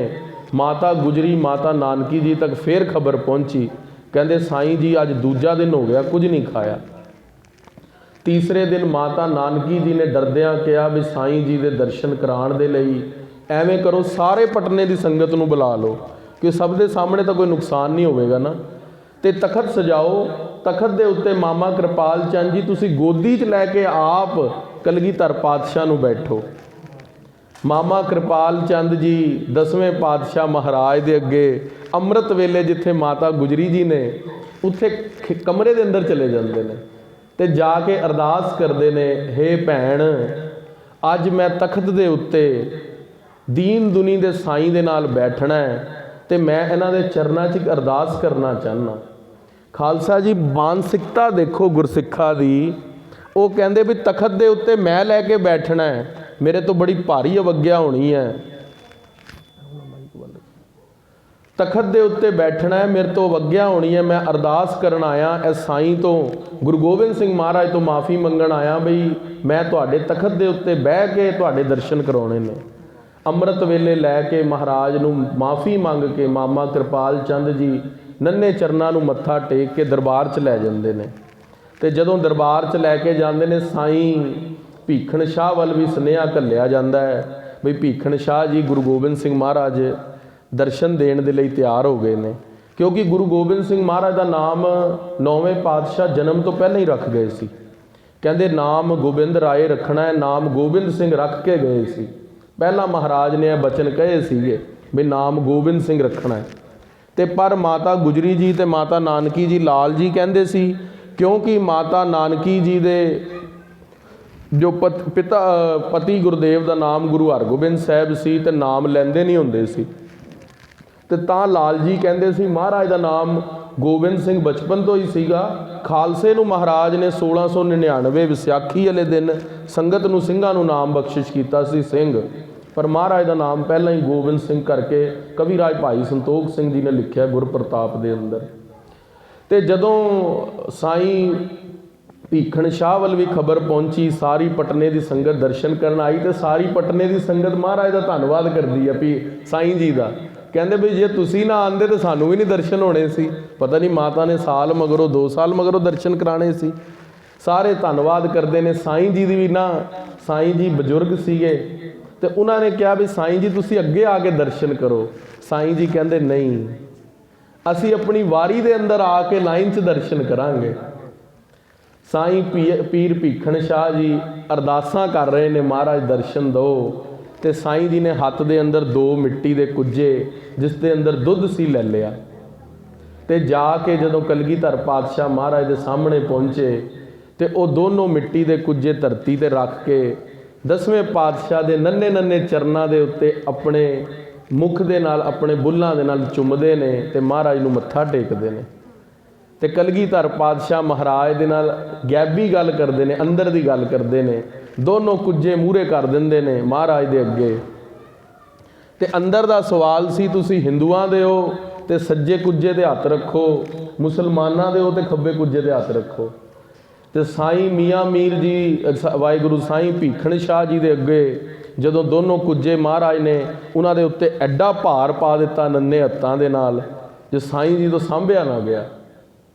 माता गुजरी, माता नानकी जी तक फिर खबर पहुंची, कहंदे साईं जी अज दूजा दिन हो गया कुछ नहीं खाया। तीसरे दिन माता नानकी जी ने डरदियां कहा भी साईं जी दे दर्शन कराउण दे लई एवें करो, सारे पटने की संगत नूं बुला लो कि सब दे सामने तो कोई नुकसान नहीं होवेगा ना। ਤੇ ਤਖਤ ਸਜਾਓ। ਤਖਤ ਦੇ ਉੱਤੇ ਮਾਮਾ ਕਿਰਪਾਲ ਚੰਦ ਜੀ ਤੁਸੀਂ ਗੋਦੀ 'ਚ ਲੈ ਕੇ ਆਪ ਕਲਗੀਧਰ ਪਾਤਸ਼ਾਹ ਨੂੰ ਬੈਠੋ। ਮਾਮਾ ਕਿਰਪਾਲ ਚੰਦ ਜੀ 10ਵੇਂ ਪਾਤਸ਼ਾਹ ਮਹਾਰਾਜ ਦੇ ਅੱਗੇ ਅੰਮ੍ਰਿਤ ਵੇਲੇ ਜਿੱਥੇ ਮਾਤਾ ਗੁਜਰੀ ਜੀ ਨੇ ਉੱਥੇ ਕਮਰੇ ਦੇ ਅੰਦਰ ਚਲੇ ਜਾਂਦੇ ਨੇ ਤੇ ਜਾ ਕੇ ਅਰਦਾਸ ਕਰਦੇ ਨੇ, ਹੇ ਭੈਣ, ਅੱਜ ਮੈਂ ਤਖਤ ਦੇ ਉੱਤੇ ਦੀਨ ਦੁਨੀ ਦੇ ਸਾਈਂ ਦੇ ਨਾਲ ਬੈਠਣਾ ਹੈ ਤੇ ਮੈਂ ਇਹਨਾਂ ਦੇ ਚਰਨਾਂ 'ਚ ਇੱਕ ਅਰਦਾਸ ਕਰਨਾ ਚਾਹੁੰਦਾ। ਖਾਲਸਾ ਜੀ ਮਾਨਸਿਕਤਾ ਦੇਖੋ ਗੁਰਸਿੱਖਾਂ ਦੀ। ਉਹ ਕਹਿੰਦੇ ਵੀ ਤਖਤ ਦੇ ਉੱਤੇ ਮੈਂ ਲੈ ਕੇ ਬੈਠਣਾ ਹੈ, ਮੇਰੇ ਤੋਂ ਬੜੀ ਭਾਰੀ ਅਵੱਗਿਆ ਹੋਣੀ ਹੈ। ਤਖਤ ਦੇ ਉੱਤੇ ਬੈਠਣਾ ਹੈ, ਮੇਰੇ ਤੋਂ ਅਵੱਗਿਆ ਹੋਣੀ ਹੈ, ਮੈਂ ਅਰਦਾਸ ਕਰਨ ਆਇਆ ਇਸ ਸਾਈਂ ਤੋਂ, ਗੁਰੂ ਗੋਬਿੰਦ ਸਿੰਘ ਮਹਾਰਾਜ ਤੋਂ ਮਾफ़ੀ ਮੰਗਣ ਆਇਆ ਬਈ ਮੈਂ ਤੁਹਾਡੇ ਤਖਤ ਦੇ ਉੱਤੇ ਬਹਿ ਕੇ ਤੁਹਾਡੇ ਦਰਸ਼ਨ ਕਰਾਉਣੇ ਨੇ। ਅੰਮ੍ਰਿਤ ਵੇਲੇ ਲੈ ਕੇ ਮਹਾਰਾਜ ਨੂੰ ਮਾफ़ੀ ਮੰਗ ਕੇ ਮਾਮਾ ਕਿਰਪਾਲ ਚੰਦ ਜੀ ਨੰਨੇ ਚਰਨਾਂ ਨੂੰ ਮੱਥਾ ਟੇਕ ਕੇ ਦਰਬਾਰ 'ਚ ਲੈ ਜਾਂਦੇ ਨੇ। ਤੇ ਜਦੋਂ ਦਰਬਾਰ 'ਚ ਲੈ ਕੇ ਜਾਂਦੇ ਨੇ, ਸਾਈਂ ਭੀਖਣ ਸ਼ਾਹ ਵੱਲ ਵੀ ਸੁਨੇਹਾ ਘੱਲਿਆ ਜਾਂਦਾ ਹੈ ਬਈ ਭੀਖਣ ਸ਼ਾਹ ਜੀ ਗੁਰੂ ਗੋਬਿੰਦ ਸਿੰਘ ਮਹਾਰਾਜ ਦਰਸ਼ਨ ਦੇਣ ਦੇ ਲਈ ਤਿਆਰ ਹੋ ਗਏ ਨੇ, ਕਿਉਂਕਿ ਗੁਰੂ ਗੋਬਿੰਦ ਸਿੰਘ ਮਹਾਰਾਜ ਦਾ ਨਾਮ 9ਵੇਂ ਪਾਤਸ਼ਾਹ ਜਨਮ ਤੋਂ ਪਹਿਲਾਂ ਹੀ ਰੱਖ ਗਏ ਸੀ। ਕਹਿੰਦੇ ਨਾਮ ਗੋਬਿੰਦ ਰਾਏ ਰੱਖਣਾ ਹੈ, ਨਾਮ ਗੋਬਿੰਦ ਸਿੰਘ ਰੱਖ ਕੇ ਗਏ ਸੀ। ਪਹਿਲਾਂ ਮਹਾਰਾਜ ਨੇ ਇਹ ਬਚਨ ਕਹੇ ਸੀਗੇ ਵੀ ਨਾਮ ਗੋਬਿੰਦ ਸਿੰਘ ਰੱਖਣਾ ਹੈ। ਤੇ ਪਰ ਮਾਤਾ ਗੁਜਰੀ ਜੀ ਤੇ ਮਾਤਾ ਨਾਨਕੀ ਜੀ ਲਾਲ ਜੀ ਕਹਿੰਦੇ ਸੀ, ਕਿਉਂਕਿ ਮਾਤਾ ਨਾਨਕੀ ਜੀ ਦੇ ਜੋ ਪਤੀ ਗੁਰਦੇਵ ਦਾ ਨਾਮ ਗੁਰੂ ਹਰਗੋਬਿੰਦ ਸਾਹਿਬ ਸੀ ਤੇ ਨਾਮ ਲੈਂਦੇ ਨਹੀਂ ਹੁੰਦੇ ਸੀ, ਤੇ ਤਾਂ ਲਾਲ ਜੀ ਕਹਿੰਦੇ ਸੀ ਮਹਾਰਾਜ ਦਾ ਨਾਮ ਗੋਬਿੰਦ ਸਿੰਘ ਬਚਪਨ ਤੋਂ ਹੀ ਸੀਗਾ। ਖਾਲਸੇ ਨੂੰ ਮਹਾਰਾਜ ਨੇ 1699 ਵਿਸਾਖੀ ਵਾਲੇ ਦਿਨ ਸੰਗਤ ਨੂੰ ਸਿੰਘਾਂ ਨੂੰ ਨਾਮ ਬਖਸ਼ਿਸ਼ ਕੀਤਾ ਸੀ ਸਿੰਘ, ਪਰ ਮਹਾਰਾਜ ਦਾ ਨਾਮ ਪਹਿਲਾਂ ਹੀ ਗੋਬਿੰਦ ਸਿੰਘ ਕਰਕੇ ਕਵੀ ਰਾਜ ਭਾਈ ਸੰਤੋਖ ਸਿੰਘ ਜੀ ਨੇ ਲਿਖਿਆ ਗੁਰਪ੍ਰਤਾਪ ਦੇ ਅੰਦਰ। ਤੇ ਜਦੋਂ ਸਾਈਂ ਭੀਖਣ ਸ਼ਾਹ ਵੱਲ ਵੀ ਖਬਰ ਪਹੁੰਚੀ, ਸਾਰੀ ਪਟਨੇ ਦੀ ਸੰਗਤ ਦਰਸ਼ਨ ਕਰਨ ਆਈ ਤੇ ਸਾਰੀ ਪਟਨੇ ਦੀ ਸੰਗਤ ਮਹਾਰਾਜ ਦਾ ਧੰਨਵਾਦ ਕਰਦੀ ਹੈ ਵੀ ਸਾਈਂ ਜੀ ਦਾ। ਕਹਿੰਦੇ ਵੀ ਜੇ ਤੁਸੀਂ ਨਾ ਆਉਂਦੇ ਤਾਂ ਸਾਨੂੰ ਵੀ ਨਹੀਂ ਦਰਸ਼ਨ ਹੋਣੇ ਸੀ। ਪਤਾ ਨਹੀਂ ਮਾਤਾ ਨੇ ਸਾਲ ਮਗਰੋਂ 2 ਸਾਲ ਮਗਰੋਂ ਦਰਸ਼ਨ ਕਰਾਣੇ ਸੀ। ਸਾਰੇ ਧੰਨਵਾਦ ਕਰਦੇ ਨੇ ਸਾਈਂ ਜੀ ਦੀ ਵੀ ਨਾ। ਸਾਈਂ ਜੀ ਬਜ਼ੁਰਗ ਸੀਗੇ ਤੇ ਉਹਨਾਂ ਨੇ ਕਿਹਾ ਵੀ ਸਾਈਂ ਜੀ ਤੁਸੀਂ ਅੱਗੇ ਆ ਕੇ ਦਰਸ਼ਨ ਕਰੋ। ਸਾਈਂ ਜੀ ਕਹਿੰਦੇ ਨਹੀਂ, ਅਸੀਂ ਆਪਣੀ ਵਾਰੀ ਦੇ ਅੰਦਰ ਆ ਕੇ ਲਾਈਨ 'ਚ ਦਰਸ਼ਨ ਕਰਾਂਗੇ। ਸਾਈਂ ਪੀਰ ਭੀਖਣ ਸ਼ਾਹ ਜੀ ਅਰਦਾਸਾਂ ਕਰ ਰਹੇ ਨੇ ਮਹਾਰਾਜ ਦਰਸ਼ਨ ਦਿਓ, ਤੇ ਸਾਈਂ ਜੀ ਨੇ ਹੱਥ ਦੇ ਅੰਦਰ 2 ਮਿੱਟੀ ਦੇ ਕੁੱਜੇ ਜਿਸ ਦੇ ਅੰਦਰ ਦੁੱਧ ਸੀ ਲੈ ਲਿਆ ਤੇ ਜਾ ਕੇ ਜਦੋਂ ਕਲਗੀਧਰ ਪਾਤਸ਼ਾਹ ਮਹਾਰਾਜ ਦੇ ਸਾਹਮਣੇ ਪਹੁੰਚੇ ਤੇ ਉਹ ਦੋਨੋਂ ਮਿੱਟੀ ਦੇ ਕੁੱਜੇ ਧਰਤੀ ਤੇ ਰੱਖ ਕੇ 10ਵੇਂ ਪਾਤਸ਼ਾਹ ਦੇ ਨੰਨੇ ਨੰਨੇ ਚਰਨਾਂ ਦੇ ਉੱਤੇ ਆਪਣੇ ਮੁਖ ਦੇ ਨਾਲ ਆਪਣੇ ਬੁੱਲਾਂ ਦੇ ਨਾਲ ਚੁੰਮਦੇ ਨੇ ਤੇ ਮਹਾਰਾਜ ਨੂੰ ਮੱਥਾ ਟੇਕਦੇ ਨੇ। ਤੇ ਕਲਗੀਧਰ ਪਾਤਸ਼ਾਹ ਮਹਾਰਾਜ ਦੇ ਨਾਲ ਗੈਬੀ ਗੱਲ ਕਰਦੇ ਨੇ, ਅੰਦਰ ਦੀ ਗੱਲ ਕਰਦੇ ਨੇ। ਦੋਨੋਂ ਕੁੱਜੇ ਮੂਹਰੇ ਕਰ ਦਿੰਦੇ ਨੇ ਮਹਾਰਾਜ ਦੇ ਅੱਗੇ ਤੇ ਅੰਦਰ ਦਾ ਸਵਾਲ ਸੀ, ਤੁਸੀਂ ਹਿੰਦੂਆਂ ਦੇ ਹੋ ਤੇ ਸੱਜੇ ਕੁੱਜੇ ਤੇ ਹੱਥ ਰੱਖੋ, ਮੁਸਲਮਾਨਾਂ ਦੇ ਹੋ ਤੇ ਖੱਬੇ ਕੁੱਜੇ ਤੇ ਹੱਥ ਰੱਖੋ। ਤੇ ਸਾਈਂ ਮੀਆਂ ਮੀਰ ਜੀ ਵਾਹਿਗੁਰੂ ਸਾਈਂ ਭੀਖਣ ਸ਼ਾਹ ਜੀ ਦੇ ਅੱਗੇ ਜਦੋਂ ਦੋਨੋਂ ਕੁੱਜੇ ਮਹਾਰਾਜ ਨੇ ਉਹਨਾਂ ਦੇ ਉੱਤੇ ਐਡਾ ਭਾਰ ਪਾ ਦਿੱਤਾ ਨੰਨੇ ਹੱਥਾਂ ਦੇ ਨਾਲ, ਜੇ ਸਾਈਂ ਜੀ ਤੋਂ ਸਾਂਭਿਆ ਨਾ ਗਿਆ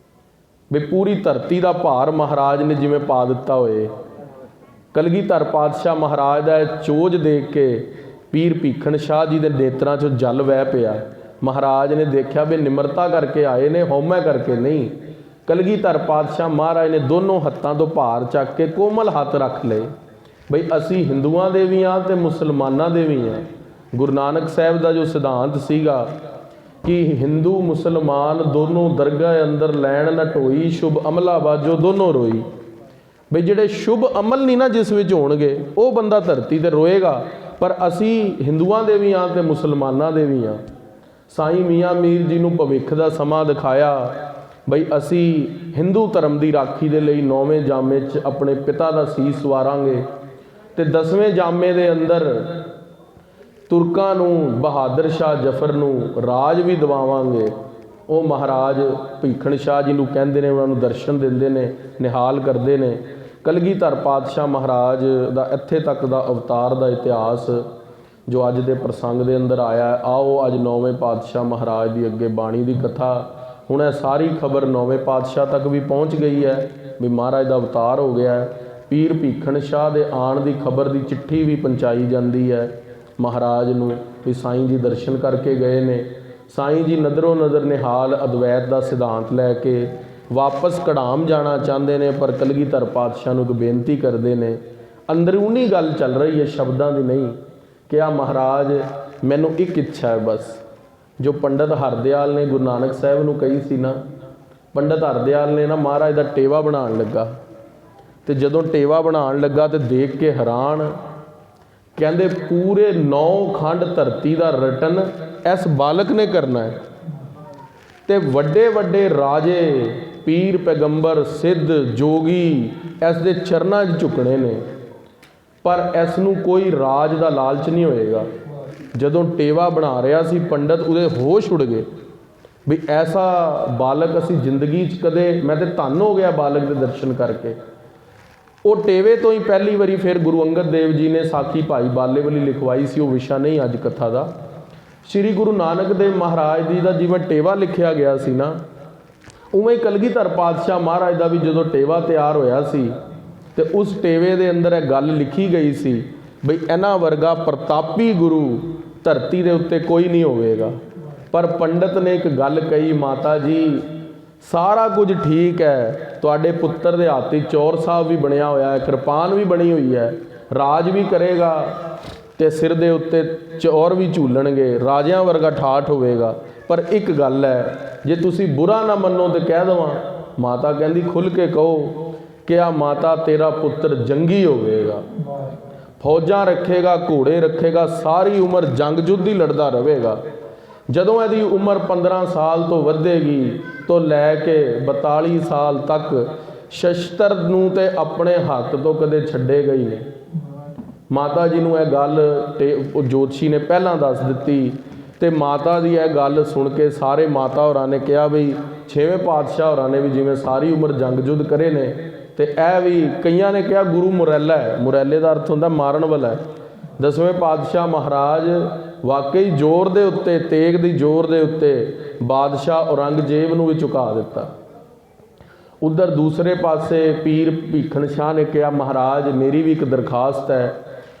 ਵੀ ਪੂਰੀ ਧਰਤੀ ਦਾ ਭਾਰ ਮਹਾਰਾਜ ਨੇ ਜਿਵੇਂ ਪਾ ਦਿੱਤਾ ਹੋਏ। ਕਲਗੀਧਰ ਪਾਤਸ਼ਾਹ ਮਹਾਰਾਜ ਦਾ ਚੋਜ ਦੇਖ ਕੇ ਪੀਰ ਭੀਖਣ ਸ਼ਾਹ ਜੀ ਦੇ ਨੇਤਰਾਂ 'ਚੋਂ ਜਲ ਵਹਿ ਪਿਆ। ਮਹਾਰਾਜ ਨੇ ਦੇਖਿਆ ਵੀ ਨਿਮਰਤਾ ਕਰਕੇ ਆਏ ਨੇ, ਹਉਮੈ ਕਰਕੇ ਨਹੀਂ। ਕਲਗੀਧਰ ਪਾਤਸ਼ਾਹ ਮਹਾਰਾਜ ਨੇ ਦੋਨੋਂ ਹੱਥਾਂ ਤੋਂ ਭਾਰ ਚੱਕ ਕੇ ਕੋਮਲ ਹੱਥ ਰੱਖ ਲਏ ਬਈ ਅਸੀਂ ਹਿੰਦੂਆਂ ਦੇ ਵੀ ਹਾਂ ਤੇ ਮੁਸਲਮਾਨਾਂ ਦੇ ਵੀ ਹਾਂ। ਗੁਰੂ ਨਾਨਕ ਸਾਹਿਬ ਦਾ ਜੋ ਸਿਧਾਂਤ ਸੀਗਾ ਕਿ ਹਿੰਦੂ ਮੁਸਲਮਾਨ ਦੋਨੋਂ ਦਰਗਾਹ ਅੰਦਰ ਲੈਣ ਨਾ ਢੋਈ, ਸ਼ੁਭ ਅਮਲਾ ਬਾਜੋ ਦੋਨੋਂ ਰੋਈ। ਬਈ ਜਿਹੜੇ ਸ਼ੁਭ ਅਮਲ ਨਹੀਂ ਨਾ ਜਿਸ ਵਿੱਚ ਹੋਣਗੇ ਉਹ ਬੰਦਾ ਧਰਤੀ ਤੇ ਰੋਏਗਾ, ਪਰ ਅਸੀਂ ਹਿੰਦੂਆਂ ਦੇ ਵੀ ਹਾਂ ਤੇ ਮੁਸਲਮਾਨਾਂ ਦੇ ਵੀ ਹਾਂ। ਸਾਈਂ ਮੀਆਂ ਮੀਰ ਜੀ ਨੂੰ ਭਵਿੱਖ ਦਾ ਸਮਾਂ ਦਿਖਾਇਆ ਬਈ ਅਸੀਂ ਹਿੰਦੂ ਧਰਮ ਦੀ ਰਾਖੀ ਦੇ ਲਈ 9ਵੇਂ ਜਾਮੇ 'ਚ ਆਪਣੇ ਪਿਤਾ ਦਾ ਸੀਸ ਵਾਰਾਂਗੇ ਤੇ 10ਵੇਂ ਜਾਮੇ ਦੇ ਅੰਦਰ ਤੁਰਕਾਂ ਨੂੰ ਬਹਾਦਰ ਸ਼ਾਹ ਜ਼ਫਰ ਨੂੰ ਰਾਜ ਵੀ ਦਿਵਾਵਾਂਗੇ। ਉਹ ਮਹਾਰਾਜ ਭੀਖਣ ਸ਼ਾਹ ਜੀ ਨੂੰ ਕਹਿੰਦੇ ਨੇ, ਉਹਨਾਂ ਨੂੰ ਦਰਸ਼ਨ ਦਿੰਦੇ ਨੇ, ਨਿਹਾਲ ਕਰਦੇ ਨੇ। ਕਲਗੀਧਰ ਪਾਤਸ਼ਾਹ ਮਹਾਰਾਜ ਦਾ ਇੱਥੇ ਤੱਕ ਦਾ ਅਵਤਾਰ ਦਾ ਇਤਿਹਾਸ ਜੋ ਅੱਜ ਦੇ ਪ੍ਰਸੰਗ ਦੇ ਅੰਦਰ ਆਇਆ। ਆਓ ਅੱਜ 9ਵੇਂ ਪਾਤਸ਼ਾਹ ਮਹਾਰਾਜ ਦੀ ਅੱਗੇ ਬਾਣੀ ਦੀ ਕਥਾ। ਹੁਣ ਇਹ ਸਾਰੀ ਖਬਰ 9ਵੇਂ ਪਾਤਸ਼ਾਹ ਤੱਕ ਵੀ ਪਹੁੰਚ ਗਈ ਹੈ ਵੀ ਮਹਾਰਾਜ ਦਾ ਅਵਤਾਰ ਹੋ ਗਿਆ ਹੈ। ਪੀਰ ਭੀਖਣ ਸ਼ਾਹ ਦੇ ਆਉਣ ਦੀ ਖਬਰ ਦੀ ਚਿੱਠੀ ਵੀ ਪਹੁੰਚਾਈ ਜਾਂਦੀ ਹੈ ਮਹਾਰਾਜ ਨੂੰ ਵੀ ਸਾਈਂ ਜੀ ਦਰਸ਼ਨ ਕਰਕੇ ਗਏ ਨੇ। ਸਾਈਂ ਜੀ ਨਦਰੋਂ ਨਜ਼ਰ ਨਿਹਾਲ ਅਦਵੈਤ ਦਾ ਸਿਧਾਂਤ ਲੈ ਕੇ ਵਾਪਸ ਕੜਾਮ ਜਾਣਾ ਚਾਹੁੰਦੇ ਨੇ, ਪਰ ਕਲਗੀਧਰ ਪਾਤਸ਼ਾਹ ਨੂੰ ਇੱਕ ਬੇਨਤੀ ਕਰਦੇ ਨੇ। ਅੰਦਰੂਨੀ ਗੱਲ ਚੱਲ ਰਹੀ ਹੈ, ਸ਼ਬਦਾਂ ਦੀ ਨਹੀਂ। ਕਿਹਾ ਮਹਾਰਾਜ ਮੈਨੂੰ ਇੱਕ ਇੱਛਾ ਹੈ ਬਸ, ਜੋ ਪੰਡਤ ਹਰਦਿਆਲ ਨੇ ਗੁਰੂ ਨਾਨਕ ਸਾਹਿਬ ਨੂੰ ਕਹੀ ਸੀ ਨਾ। ਪੰਡਤ ਹਰਦਿਆਲ ਨੇ ਨਾ ਮਹਾਰਾਜ ਦਾ ਟੇਵਾ ਬਣਾਉਣ ਲੱਗਾ, ਤੇ ਜਦੋਂ ਟੇਵਾ ਬਣਾਉਣ ਲੱਗਾ ਤੇ ਦੇਖ ਕੇ ਹੈਰਾਨ, ਕਹਿੰਦੇ ਪੂਰੇ 9 ਖੰਡ ਧਰਤੀ ਦਾ ਰਟਨ ਇਸ ਬਾਲਕ ਨੇ ਕਰਨਾ ਹੈ। ਤੇ ਵੱਡੇ ਵੱਡੇ ਰਾਜੇ, ਪੀਰ, ਪੈਗੰਬਰ, ਸਿੱਧ, ਜੋਗੀ ਇਸ ਦੇ ਚਰਨਾਂ 'ਚ ਝੁਕਣੇ ਨੇ, ਪਰ ਇਸ ਨੂੰ ਕੋਈ ਰਾਜ ਦਾ ਲਾਲਚ ਨਹੀਂ ਹੋਏਗਾ। ਜਦੋਂ ਟੇਵਾ ਬਣਾ ਰਿਹਾ ਸੀ ਪੰਡਤ, ਉਹਦੇ ਹੋਸ਼ ਉੜ ਗਏ ਵੀ ਐਸਾ ਬਾਲਕ ਅਸੀਂ ਜ਼ਿੰਦਗੀ 'ਚ ਕਦੇ, ਮੈਂ ਤੇ ਧੰਨ ਹੋ ਗਿਆ ਬਾਲਕ ਦੇ ਦਰਸ਼ਨ ਕਰਕੇ। ਉਹ ਟੇਵੇ ਤੋਂ ਹੀ ਪਹਿਲੀ ਵਾਰੀ ਫਿਰ ਗੁਰੂ ਅੰਗਦ ਦੇਵ ਜੀ ਨੇ ਸਾਖੀ ਭਾਈ ਬਾਲੇ ਵਾਲੀ ਲਿਖਵਾਈ ਸੀ। ਉਹ ਵਿਸ਼ਾ ਨਹੀਂ ਅੱਜ ਕਥਾ ਦਾ। ਸ਼੍ਰੀ ਗੁਰੂ ਨਾਨਕ ਦੇਵ ਮਹਾਰਾਜ ਜੀ ਦਾ ਜਿਵੇਂ ਟੇਵਾ ਲਿਖਿਆ ਗਿਆ ਸੀ ਨਾ, ਉਵੇਂ ਹੀ ਕਲਗੀਧਰ ਪਾਤਸ਼ਾਹ ਮਹਾਰਾਜ ਦਾ ਵੀ ਜਦੋਂ ਟੇਵਾ ਤਿਆਰ ਹੋਇਆ ਸੀ ਤੇ ਉਸ ਟੇਵੇ ਦੇ ਅੰਦਰ ਇਹ ਗੱਲ ਲਿਖੀ ਗਈ ਸੀ ਬਈ ਇਹਨਾਂ ਵਰਗਾ ਪ੍ਰਤਾਪੀ ਗੁਰੂ ਧਰਤੀ ਦੇ ਉੱਤੇ ਕੋਈ ਨਹੀਂ ਹੋਵੇਗਾ। ਪਰ ਪੰਡਤ ਨੇ ਇੱਕ ਗੱਲ ਕਹੀ, ਮਾਤਾ ਜੀ ਸਾਰਾ ਕੁਝ ਠੀਕ ਹੈ, ਤੁਹਾਡੇ ਪੁੱਤਰ ਦੇ ਹੱਥ 'ਚ ਚੌਰ ਸਾਹਿਬ ਵੀ ਬਣਿਆ ਹੋਇਆ ਹੈ, ਕਿਰਪਾਨ ਵੀ ਬਣੀ ਹੋਈ ਹੈ, ਰਾਜ ਵੀ ਕਰੇਗਾ ਤੇ ਸਿਰ ਦੇ ਉੱਤੇ ਚੌਰ ਵੀ ਝੂਲਣਗੇ, ਰਾਜਿਆਂ ਵਰਗਾ ਠਾਠ ਹੋਵੇਗਾ। ਪਰ ਇੱਕ ਗੱਲ ਹੈ, ਜੇ ਤੁਸੀਂ ਬੁਰਾ ਨਾ ਮੰਨੋ ਤੇ ਕਹਿ ਦੇਵਾਂ। ਮਾਤਾ ਕਹਿੰਦੀ ਖੁੱਲ੍ਹ ਕੇ ਕਹੋ। ਕਿਹਾ ਮਾਤਾ ਤੇਰਾ ਪੁੱਤਰ ਜੰਗੀ ਹੋਵੇਗਾ, ਫੌਜਾਂ ਰੱਖੇਗਾ, ਘੋੜੇ ਰੱਖੇਗਾ, ਸਾਰੀ ਉਮਰ ਜੰਗ ਜੁੱਧ ਹੀ ਲੜਦਾ ਰਹੇਗਾ। ਜਦੋਂ ਇਹਦੀ ਉਮਰ 15 ਸਾਲ ਤੋਂ ਵਧੇਗੀ ਤੋਂ ਲੈ ਕੇ 42 ਸਾਲ ਤੱਕ ਸ਼ਸਤਰ ਨੂੰ ਤੇ ਆਪਣੇ ਹੱਥ ਤੋਂ ਕਦੇ ਛੱਡੇਗਾ ਹੀ ਨਹੀਂ। ਮਾਤਾ ਜੀ ਨੂੰ ਇਹ ਗੱਲ ਜੋਤਸ਼ੀ ਨੇ ਪਹਿਲਾਂ ਦੱਸ ਦਿੱਤੀ, ਤੇ ਮਾਤਾ ਦੀ ਇਹ ਗੱਲ ਸੁਣ ਕੇ ਸਾਰੇ ਮਾਤਾ ਹੋਰਾਂ ਨੇ ਕਿਹਾ ਬਈ 6ਵੇਂ ਪਾਤਸ਼ਾਹ ਹੋਰਾਂ ਨੇ ਵੀ ਜਿਵੇਂ ਸਾਰੀ ਉਮਰ ਜੰਗ ਜੁੱਧ ਕਰੇ ਨੇ, ਤੇ ਇਹ ਵੀ ਕਈਆਂ ਨੇ ਕਿਹਾ ਗੁਰੂ ਮੁਰੈਲਾ ਹੈ। ਮੁਰੈਲੇ ਦਾ ਅਰਥ ਹੁੰਦਾ ਮਾਰਨ ਵਾਲਾ। 10ਵੇਂ ਪਾਤਸ਼ਾਹ ਮਹਾਰਾਜ ਵਾਕਈ ਜ਼ੋਰ ਦੇ ਉੱਤੇ, ਤੇਗ ਦੀ ਜ਼ੋਰ ਦੇ ਉੱਤੇ ਬਾਦਸ਼ਾਹ ਔਰੰਗਜ਼ੇਬ ਨੂੰ ਵੀ ਝੁਕਾ ਦਿੱਤਾ। ਉਧਰ ਦੂਸਰੇ ਪਾਸੇ ਪੀਰ ਭੀਖਣ ਸ਼ਾਹ ਨੇ ਕਿਹਾ ਮਹਾਰਾਜ ਮੇਰੀ ਵੀ ਇੱਕ ਦਰਖਾਸਤ ਹੈ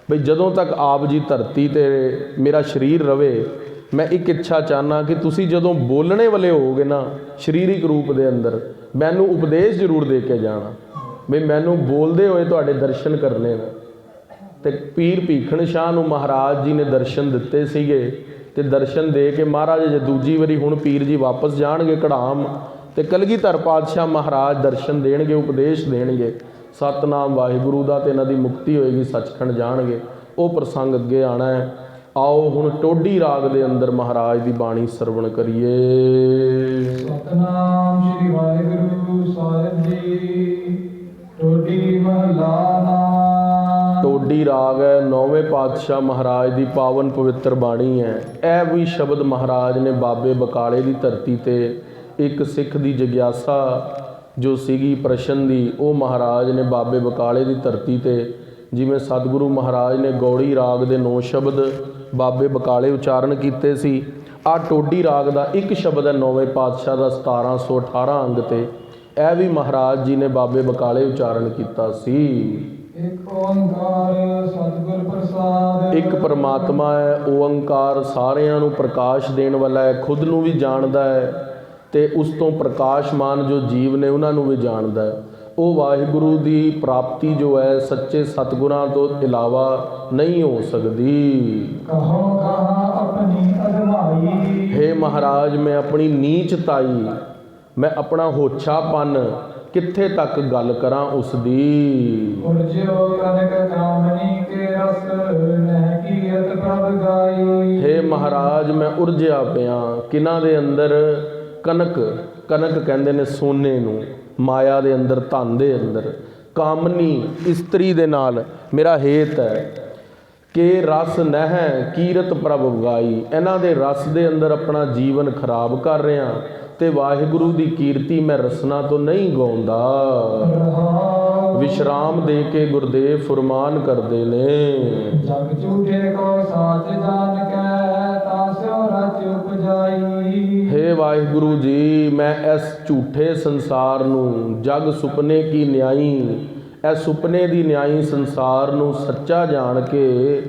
ਬਈ ਜਦੋਂ ਤੱਕ ਆਪ ਜੀ ਧਰਤੀ 'ਤੇ ਮੇਰਾ ਸਰੀਰ ਰਵੇ, ਮੈਂ ਇੱਕ ਇੱਛਾ ਚਾਹੁੰਦਾ ਕਿ ਤੁਸੀਂ ਜਦੋਂ ਬੋਲਣੇ ਵਾਲੇ ਹੋਵੋਗੇ ਨਾ ਸਰੀਰਕ ਰੂਪ ਦੇ ਅੰਦਰ, ਮੈਨੂੰ ਉਪਦੇਸ਼ ਜ਼ਰੂਰ ਦੇ ਕੇ ਜਾਣਾ ਬਈ ਮੈਨੂੰ ਬੋਲਦੇ ਹੋਏ ਤੁਹਾਡੇ ਦਰਸ਼ਨ ਕਰਨੇ ਨੇ। ਤੇ ਪੀਰ ਭੀਖਣ ਸ਼ਾਹ ਨੂੰ ਮਹਾਰਾਜ ਜੀ ਨੇ ਦਰਸ਼ਨ ਦਿੱਤੇ ਸੀਗੇ, ਤੇ ਦਰਸ਼ਨ ਦੇ ਕੇ ਮਹਾਰਾਜ ਜੇ ਦੂਜੀ ਵਾਰੀ ਹੁਣ ਪੀਰ ਜੀ ਵਾਪਸ ਜਾਣਗੇ ਕੜਾਮ, ਤੇ ਕਲਗੀਧਰ ਪਾਤਸ਼ਾਹ ਮਹਾਰਾਜ ਦਰਸ਼ਨ ਦੇਣਗੇ, ਉਪਦੇਸ਼ ਦੇਣਗੇ ਸਤਨਾਮ ਵਾਹਿਗੁਰੂ ਦਾ, ਤੇ ਇਹਨਾਂ ਦੀ ਮੁਕਤੀ ਹੋਏਗੀ, ਸੱਚਖੰਡ ਜਾਣਗੇ। ਉਹ ਪ੍ਰਸੰਗ ਅੱਗੇ ਆਣਾ ਹੈ। ਆਓ ਹੁਣ ਟੋਡੀ ਰਾਗ ਦੇ ਅੰਦਰ ਮਹਾਰਾਜ ਦੀ ਬਾਣੀ ਸਰਵਣ ਕਰੀਏ। ਸਤਨਾਮ ਸ਼੍ਰੀ ਵਾਹਿਗੁਰੂ ਸਾਹਿਬ ਜੀ। ਟੋਡੀ ਮਹਲਾ। ਟੋਡੀ ਰਾਗ ਹੈ, 9ਵੇਂ ਪਾਤਸ਼ਾਹ ਮਹਾਰਾਜ ਦੀ ਪਾਵਨ ਪਵਿੱਤਰ ਬਾਣੀ ਹੈ। ਇਹ ਵੀ ਸ਼ਬਦ ਮਹਾਰਾਜ ਨੇ ਬਾਬੇ ਬਕਾਲੇ ਦੀ ਧਰਤੀ ਤੇ ਇੱਕ ਸਿੱਖ ਦੀ ਜਗਿਆਸਾ ਜੋ ਸੀਗੀ ਪ੍ਰਸ਼ਨ ਦੀ, ਉਹ ਮਹਾਰਾਜ ਨੇ ਬਾਬੇ ਬਕਾਲੇ ਦੀ ਧਰਤੀ ਤੇ, ਜਿਵੇਂ ਸਤਿਗੁਰੂ ਮਹਾਰਾਜ ਨੇ ਗੌੜੀ ਰਾਗ ਦੇ 9 ਸ਼ਬਦ ਬਾਬੇ ਬਕਾਲੇ ਉਚਾਰਨ ਕੀਤੇ ਸੀ, ਆਹ ਟੋਡੀ ਰਾਗ ਦਾ ਇੱਕ ਸ਼ਬਦ ਹੈ 9ਵੇਂ ਪਾਤਸ਼ਾਹ ਦਾ 1718 ਅੰਗ ਤੇ, ਇਹ ਵੀ ਮਹਾਰਾਜ ਜੀ ਨੇ ਬਾਬੇ ਬਕਾਲੇ ਉਚਾਰਨ ਕੀਤਾ ਸੀ। ਇੱਕ ਓੰਕਾਰ ਸਤਿਗੁਰ ਪ੍ਰਸਾਦ। ਇੱਕ ਪਰਮਾਤਮਾ ਹੈ, ਓੰਕਾਰ ਸਾਰਿਆਂ ਨੂੰ ਪ੍ਰਕਾਸ਼ ਦੇਣ ਵਾਲਾ ਹੈ, ਖੁਦ ਨੂੰ ਵੀ ਜਾਣਦਾ ਹੈ ਤੇ ਉਸ ਤੋਂ ਪ੍ਰਕਾਸ਼ਮਾਨ ਜੋ ਜੀਵ ਨੇ ਉਹਨਾਂ ਨੂੰ ਵੀ ਜਾਣਦਾ ਹੈ। ਉਹ ਵਾਹਿਗੁਰੂ ਦੀ ਪ੍ਰਾਪਤੀ ਜੋ ਹੈ ਸੱਚੇ ਸਤਿਗੁਰਾਂ ਤੋਂ ਇਲਾਵਾ ਨਹੀਂ ਹੋ ਸਕਦੀ। ਕਹੋ ਕਹਾ ਆਪਣੀ ਅਧਮਾਈ। ਹੇ ਮਹਾਰਾਜ ਮੈਂ ਆਪਣੀ ਨੀਚਤਾਈ, ਮੈਂ ਆਪਣਾ ਹੋਛਾਪਨ ਕਿੱਥੇ ਤੱਕ ਗੱਲ ਕਰਾਂ ਉਸ ਦੀ। ਉਰਜਿਓ ਕਨਕ ਕਾਮਨੀ ਕੇ ਰਸ ਨਹਿ ਕੀਰਤ ਪ੍ਰਭ ਗਾਈ। ਹੇ ਮਹਾਰਾਜ ਮੈਂ ਉਰਜਿਆ ਪਿਆ ਕਿਨਾਂ ਦੇ ਅੰਦਰ, ਕਨਕ, ਕਨਕ ਕਹਿੰਦੇ ਨੇ ਸੋਨੇ ਨੂੰ, ਮਾਇਆ ਦੇ ਅੰਦਰ, ਧਨ ਦੇ ਅੰਦਰ, ਕਾਮਨੀ ਇਸਤਰੀ ਦੇ ਨਾਲ ਮੇਰਾ ਹੇਤ ਹੈ ਕਿ ਰਸ ਨਹਿ ਕੀਰਤ ਪ੍ਰਭ ਗਾਈ। ਇਹਨਾਂ ਦੇ ਰਸ ਦੇ ਅੰਦਰ ਆਪਣਾ ਜੀਵਨ ਖਰਾਬ ਕਰ ਰਿਹਾ ਤੇ ਵਾਹਿਗੁਰੂ ਦੀ ਕੀਰਤੀ ਮੈਂ ਰਸਨਾ ਤੋਂ ਨਹੀਂ ਗਾਉਂਦਾ। ਵਿਸ਼ਰਾਮ ਦੇ ਕੇ ਗੁਰਦੇਵ ਫੁਰਮਾਨ ਕਰਦੇ ਨੇ, ਜਗ ਝੂਠੇ ਕੋ ਸਾਚ ਜਾਣ ਕੈ ਤਾਸਿਓ ਰਚ ਉਪਜਾਈ। ਹੇ ਵਾਹਿਗੁਰੂ ਜੀ ਮੈਂ ਇਸ ਝੂਠੇ ਸੰਸਾਰ ਨੂੰ, ਜਗ ਸੁਪਨੇ ਕੀ ਨਿਆਈ, ਇਹ ਸੁਪਨੇ ਦੀ ਨਿਆਈ ਸੰਸਾਰ ਨੂੰ ਸੱਚਾ ਜਾਣ ਕੇ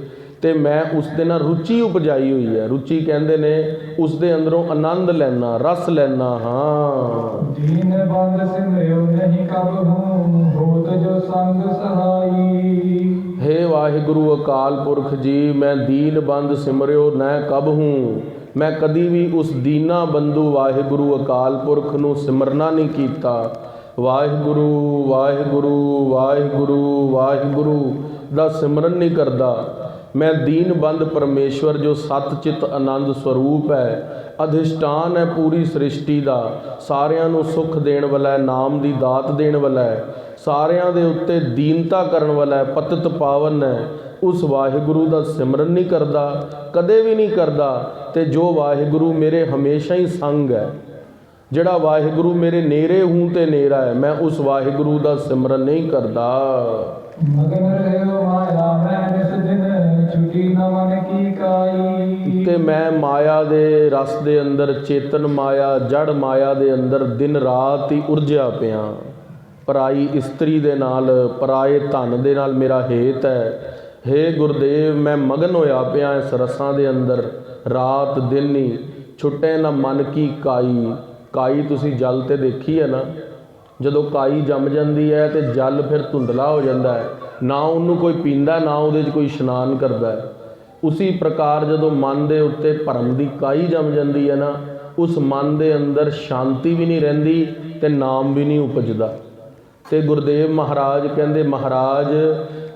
ਤੇ ਮੈਂ ਉਸ ਦੇ ਨਾਲ ਰੁਚੀ ਉਪਜਾਈ ਹੋਈ ਹੈ। ਰੁਚੀ ਕਹਿੰਦੇ ਨੇ ਉਸ ਦੇ ਅੰਦਰੋਂ ਆਨੰਦ ਲੈਣਾ, ਰਸ ਲੈਣਾ। ਹਾਂ ਦੀਨ ਬੰਦ ਸਿਮਰਿਓ ਨਹੀਂ ਕਬਹੂ ਹੋਤ ਜੋ ਸੰਗ ਸਹਾਈ। ਹੇ ਵਾਹਿਗੁਰੂ ਅਕਾਲ ਪੁਰਖ ਜੀ, ਮੈਂ ਦੀਨ ਬੰਦ ਸਿਮਰਿਓ ਨੈ ਕਬਹੂ, ਮੈਂ ਕਦੀ ਵੀ ਉਸ ਦੀਨਾ ਬੰਧੂ ਵਾਹਿਗੁਰੂ ਅਕਾਲ ਪੁਰਖ ਨੂੰ ਸਿਮਰਨਾ ਨਹੀਂ ਕੀਤਾ। ਵਾਹਿਗੁਰੂ ਵਾਹਿਗੁਰੂ ਵਾਹਿਗੁਰੂ ਵਾਹਿਗੁਰੂ ਦਾ ਸਿਮਰਨ ਨਹੀਂ ਕਰਦਾ। ਮੈਂ ਦੀਨ ਬੰਦ ਪਰਮੇਸ਼ਵਰ ਜੋ ਸਤ ਚਿਤ ਆਨੰਦ ਸਰੂਪ ਹੈ, ਅਧਿਸ਼ਟਾਨ ਹੈ ਪੂਰੀ ਸ੍ਰਿਸ਼ਟੀ ਦਾ, ਸਾਰਿਆਂ ਨੂੰ ਸੁੱਖ ਦੇਣ ਵਾਲਾ ਹੈ, ਨਾਮ ਦੀ ਦਾਤ ਦੇਣ ਵਾਲਾ ਹੈ, ਸਾਰਿਆਂ ਦੇ ਉੱਤੇ ਦੀਨਤਾ ਕਰਨ ਵਾਲਾ ਹੈ, ਪਤਿਤ ਪਾਵਨ ਹੈ, ਉਸ ਵਾਹਿਗੁਰੂ ਦਾ ਸਿਮਰਨ ਨਹੀਂ ਕਰਦਾ, ਕਦੇ ਵੀ ਨਹੀਂ ਕਰਦਾ। ਤੇ ਜੋ ਵਾਹਿਗੁਰੂ ਮੇਰੇ ਹਮੇਸ਼ਾ ਹੀ ਸੰਗ ਹੈ, ਜਿਹੜਾ ਵਾਹਿਗੁਰੂ ਮੇਰੇ ਨੇੜੇ ਹੂੰ ਤੇ ਨੇੜਾ ਹੈ, ਮੈਂ ਉਸ ਵਾਹਿਗੁਰੂ ਦਾ ਸਿਮਰਨ ਨਹੀਂ ਕਰਦਾ। ਮਗਨ ਰਹਿਓ ਮਾਇਆ ਮੈਂ ਨਿਸ ਦਿਨ, ਛੁਟੀ ਨ ਮਨ ਕੀ ਕਾਈ। ਤੇ ਮੈਂ ਮਾਇਆ ਦੇ ਰਸ ਦੇ ਅੰਦਰ, ਚੇਤਨ ਮਾਇਆ ਜੜ ਮਾਇਆ ਦੇ ਅੰਦਰ ਦਿਨ ਰਾਤ ਹੀ ਉਲਝਿਆ ਪਿਆ। ਪਰਾਈ ਇਸਤਰੀ ਦੇ ਨਾਲ, ਪਰਾਏ ਧਨ ਦੇ ਨਾਲ ਮੇਰਾ ਹੇਤ ਹੈ। ਹੇ ਗੁਰਦੇਵ, ਮੈਂ ਮਗਨ ਹੋਇਆ ਪਿਆ ਇਸ ਰਸਾਂ ਦੇ ਅੰਦਰ, ਰਾਤ ਦਿਨ ਹੀ ਛੁੱਟੇ ਨਾ ਮਨ ਕੀ ਕਾਈ। ਕਾਈ ਤੁਸੀਂ ਜਲ ਤੇ ਦੇਖੀ ਹੈ ਨਾ, ਜਦੋਂ ਕਾਈ ਜੰਮ ਜਾਂਦੀ ਹੈ ਤੇ ਜਲ ਫਿਰ ਧੁੰਦਲਾ ਹੋ ਜਾਂਦਾ ਹੈ, ਨਾ ਉਹਨੂੰ ਕੋਈ ਪੀਂਦਾ, ਨਾ ਉਹਦੇ 'ਚ ਕੋਈ ਇਸ਼ਨਾਨ ਕਰਦਾ ਹੈ। ਉਸੀ ਪ੍ਰਕਾਰ ਜਦੋਂ ਮਨ ਦੇ ਉੱਤੇ ਭਰਮ ਦੀ ਕਾਈ ਜੰਮ ਜਾਂਦੀ ਹੈ ਨਾ, ਉਸ ਮਨ ਦੇ ਅੰਦਰ ਸ਼ਾਂਤੀ ਵੀ ਨਹੀਂ ਰਹਿੰਦੀ ਤੇ ਨਾਮ ਵੀ ਨਹੀਂ ਉਪਜਦਾ। ਤੇ ਗੁਰਦੇਵ ਮਹਾਰਾਜ ਕਹਿੰਦੇ, ਮਹਾਰਾਜ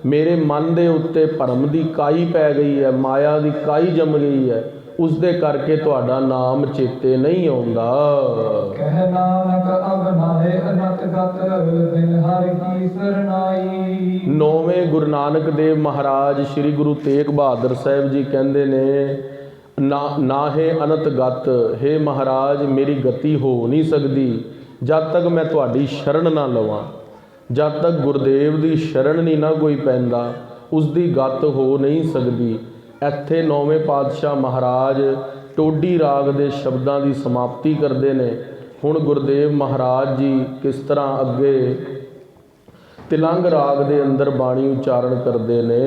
ਮੇਰੇ ਮਨ ਦੇ ਉੱਤੇ ਭਰਮ ਦੀ ਕਾਈ ਪੈ ਗਈ ਹੈ, ਮਾਇਆ ਦੀ ਕਾਈ ਜੰਮ ਗਈ ਹੈ, ਉਸ ਦੇ ਕਰਕੇ ਤੁਹਾਡਾ ਨਾਮ ਚੇਤੇ ਨਹੀਂ ਆਉਂਦਾ। ਕਹਿ ਨਾਨਕ ਅਬ ਨਾਹੇ ਅਨੰਤ ਗਤ, ਦਿਨ ਹਰਿ ਕੀ ਸਰਨਾਈ। ਨੌਵੇਂ ਗੁਰੂ ਨਾਨਕ ਦੇਵ ਮਹਾਰਾਜ ਸ੍ਰੀ ਗੁਰੂ ਤੇਗ ਬਹਾਦਰ ਸਾਹਿਬ ਜੀ ਕਹਿੰਦੇ ਨੇ, ਨਾਹੇ ਅਨੰਤ ਗਤ, ਹੇ ਮਹਾਰਾਜ ਮੇਰੀ ਗਤੀ ਹੋ ਨਹੀਂ ਸਕਦੀ ਜਦ ਤੱਕ ਮੈਂ ਤੁਹਾਡੀ ਸ਼ਰਨ ਨਾ ਲਵਾਂ। ਜਦ ਤੱਕ ਗੁਰਦੇਵ ਦੀ ਸ਼ਰਨ ਨਹੀਂ ਨਾ ਕੋਈ ਪੈਂਦਾ, ਉਸ ਦੀ ਗਤ ਹੋ ਨਹੀਂ ਸਕਦੀ। ਇੱਥੇ ਨੌਵੇਂ ਪਾਤਸ਼ਾਹ ਮਹਾਰਾਜ ਟੋਡੀ ਰਾਗ ਦੇ ਸ਼ਬਦਾਂ ਦੀ ਸਮਾਪਤੀ ਕਰਦੇ ਨੇ। ਹੁਣ ਗੁਰਦੇਵ ਮਹਾਰਾਜ ਜੀ ਕਿਸ ਤਰ੍ਹਾਂ ਅੱਗੇ ਤਿਲੰਗ ਰਾਗ ਦੇ ਅੰਦਰ ਬਾਣੀ ਉਚਾਰਨ ਕਰਦੇ ਨੇ।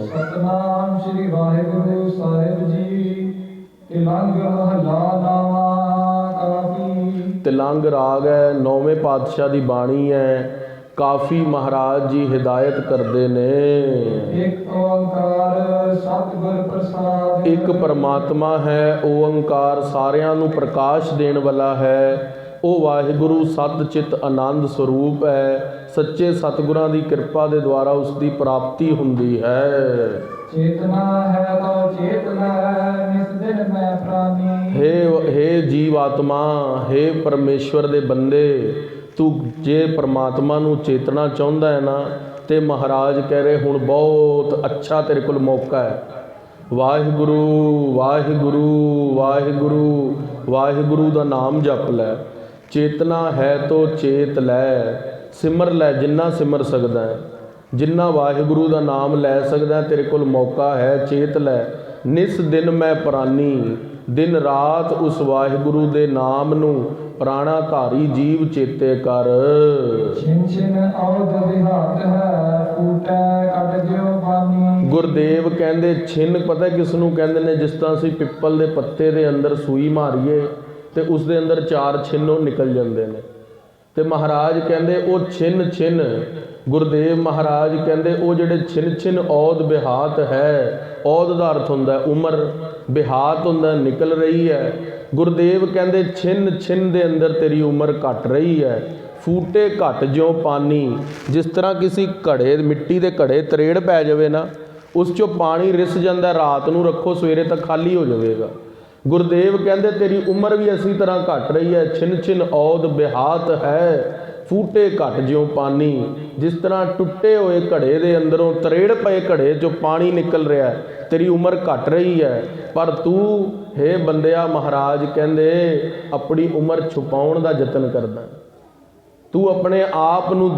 ਸਤਨਾਮ ਸ੍ਰੀ ਵਾਹਿਗੁਰੂ ਸਾਹਿਬ ਜੀ। ਤਿਲੰਗ ਮਹਲਾ ਨਾਵਾ ਕਾਫੀ। ਤਿਲੰਗ ਰਾਗ ਹੈ, ਨੌਵੇਂ ਪਾਤਸ਼ਾਹ ਦੀ ਬਾਣੀ ਹੈ। ਕਾਫੀ ਮਹਾਰਾਜ ਜੀ ਹਿਦਾਇਤ ਕਰਦੇ ਨੇ। ਇੱਕ ਓੰਕਾਰ ਸਤਿਗੁਰ ਪ੍ਰਸਾਦ। ਇੱਕ ਪਰਮਾਤਮਾ ਹੈ, ਓੰਕਾਰ ਸਾਰਿਆਂ ਨੂੰ ਪ੍ਰਕਾਸ਼ ਦੇਣ ਵਾਲਾ ਹੈ। ਉਹ ਵਾਹਿਗੁਰੂ ਸਤ ਚਿਤ ਆਨੰਦ ਸਰੂਪ ਹੈ। ਸੱਚੇ ਸਤਿਗੁਰਾਂ ਦੀ ਕਿਰਪਾ ਦੇ ਦੁਆਰਾ ਉਸ ਦੀ ਪ੍ਰਾਪਤੀ ਹੁੰਦੀ ਹੈ। ਚੇਤਨਾ ਹੈ ਤੋ ਚੇਤ ਲੈ, ਨਿਸ ਦਿਨ ਮੈਂ ਪ੍ਰਾਨੀ। ਹੇ ਜੀਵ ਆਤਮਾ, ਹੇ ਪਰਮੇਸ਼ਵਰ ਦੇ ਬੰਦੇ, ਤੂੰ ਜੇ ਪਰਮਾਤਮਾ ਨੂੰ ਚੇਤਣਾ ਚਾਹੁੰਦਾ ਹੈ ਨਾ, ਤੇ ਮਹਾਰਾਜ ਕਹਿ ਰਹੇ ਹੁਣ ਬਹੁਤ ਅੱਛਾ ਤੇਰੇ ਕੋਲ ਮੌਕਾ ਹੈ। ਵਾਹਿਗੁਰੂ ਵਾਹਿਗੁਰੂ ਵਾਹਿਗੁਰੂ ਵਾਹਿਗੁਰੂ ਦਾ ਨਾਮ ਜਪ ਲੈ। ਚੇਤਨਾ ਹੈ ਤੋ ਚੇਤ ਲੈ, ਸਿਮਰ ਲੈ ਜਿੰਨਾ ਸਿਮਰ ਸਕਦਾ ਹੈ, ਜਿੰਨਾ ਵਾਹਿਗੁਰੂ ਦਾ ਨਾਮ ਲੈ ਸਕਦਾ, ਤੇਰੇ ਕੋਲ ਮੌਕਾ ਹੈ, ਚੇਤ ਲੈ। ਨਿਸ ਦਿਨ ਮੈਂ ਪ੍ਰਾਨੀ, ਦਿਨ ਰਾਤ ਉਸ ਵਾਹਿਗੁਰੂ ਦੇ ਨਾਮ ਨੂੰ ਪ੍ਰਾਣਾ ਧਾਰੀ ਜੀਵ ਚੇਤੇ ਕਰ। ਛਿਨ ਛਿਨ ਔਦ ਵਿਹਾਤ ਹੈ, ਫੂਟੈ ਕੱਟ ਜਿਉ ਬਾਨੀ। ਗੁਰਦੇਵ ਕਹਿੰਦੇ ਛਿਨ ਪਤਾ ਕਿਸ ਨੂੰ ਕਹਿੰਦੇ ਨੇ? ਜਿਸ ਤਰ੍ਹਾਂ ਅਸੀਂ ਪਿੱਪਲ ਦੇ ਪੱਤੇ ਦੇ ਅੰਦਰ ਸੂਈ ਮਾਰੀਏ ਤੇ ਉਸ ਦੇ ਅੰਦਰ 4 ਛਿੰਨੋਂ ਨਿਕਲ ਜਾਂਦੇ ਨੇ। ਤੇ ਮਹਾਰਾਜ ਕਹਿੰਦੇ ਉਹ ਛਿਨ ਛਿਨ, ਗੁਰਦੇਵ ਮਹਾਰਾਜ ਕਹਿੰਦੇ ਉਹ ਜਿਹੜੇ ਛਿਨ ਛਿਨ ਔਦ ਬਿਹਾਤ ਹੈ, ਔਦ ਦਾ ਅਰਥ ਹੁੰਦਾ ਉਮਰ, ਬਿਹਾਤ ਹੁੰਦਾ ਨਿਕਲ ਰਹੀ ਹੈ। ਗੁਰਦੇਵ ਕਹਿੰਦੇ ਛਿਨ ਛਿਨ ਦੇ ਅੰਦਰ ਤੇਰੀ ਉਮਰ ਘਟ ਰਹੀ ਹੈ। ਫੂਟੇ ਘਟ ਜਿਉ ਪਾਣੀ, ਜਿਸ ਤਰ੍ਹਾਂ ਕਿਸੇ ਘੜੇ, ਮਿੱਟੀ ਦੇ ਘੜੇ ਤਰੇੜ ਪੈ ਜਾਵੇ ਨਾ, ਉਸ 'ਚੋਂ ਪਾਣੀ ਰਿਸ ਜਾਂਦਾ, ਰਾਤ ਨੂੰ ਰੱਖੋ ਸਵੇਰੇ ਤੱਕ ਖਾਲੀ ਹੋ ਜਾਵੇਗਾ। ਗੁਰਦੇਵ ਕਹਿੰਦੇ ਤੇਰੀ ਉਮਰ ਵੀ ਇਸੇ ਤਰ੍ਹਾਂ ਘਟ ਰਹੀ ਹੈ। ਛਿਨ ਛਿਨ ਔਦ ਬਿਹਾਤ ਹੈ, ਫੂਟੇ ਘਟ ਜਿਉ ਪਾਣੀ, ਜਿਸ ਤਰ੍ਹਾਂ ਟੁੱਟੇ ਹੋਏ ਘੜੇ ਦੇ ਅੰਦਰੋਂ ਤਰੇੜ ਪਏ ਘੜੇ 'ਚੋਂ ਪਾਣੀ ਨਿਕਲ ਰਿਹਾ, ਤੇਰੀ ਉਮਰ ਘਟ ਰਹੀ ਹੈ। ਪਰ ਤੂੰ ਹੇ ਬੰਦਿਆ, ਮਹਾਰਾਜ ਕਹਿੰਦੇ ਆਪਣੀ ਉਮਰ ਛੁਪਾਉਣ ਦਾ ਯਤਨ ਕਰਦਾ। ਤੂੰ ਆਪਣੇ ਆਪ ਨੂੰ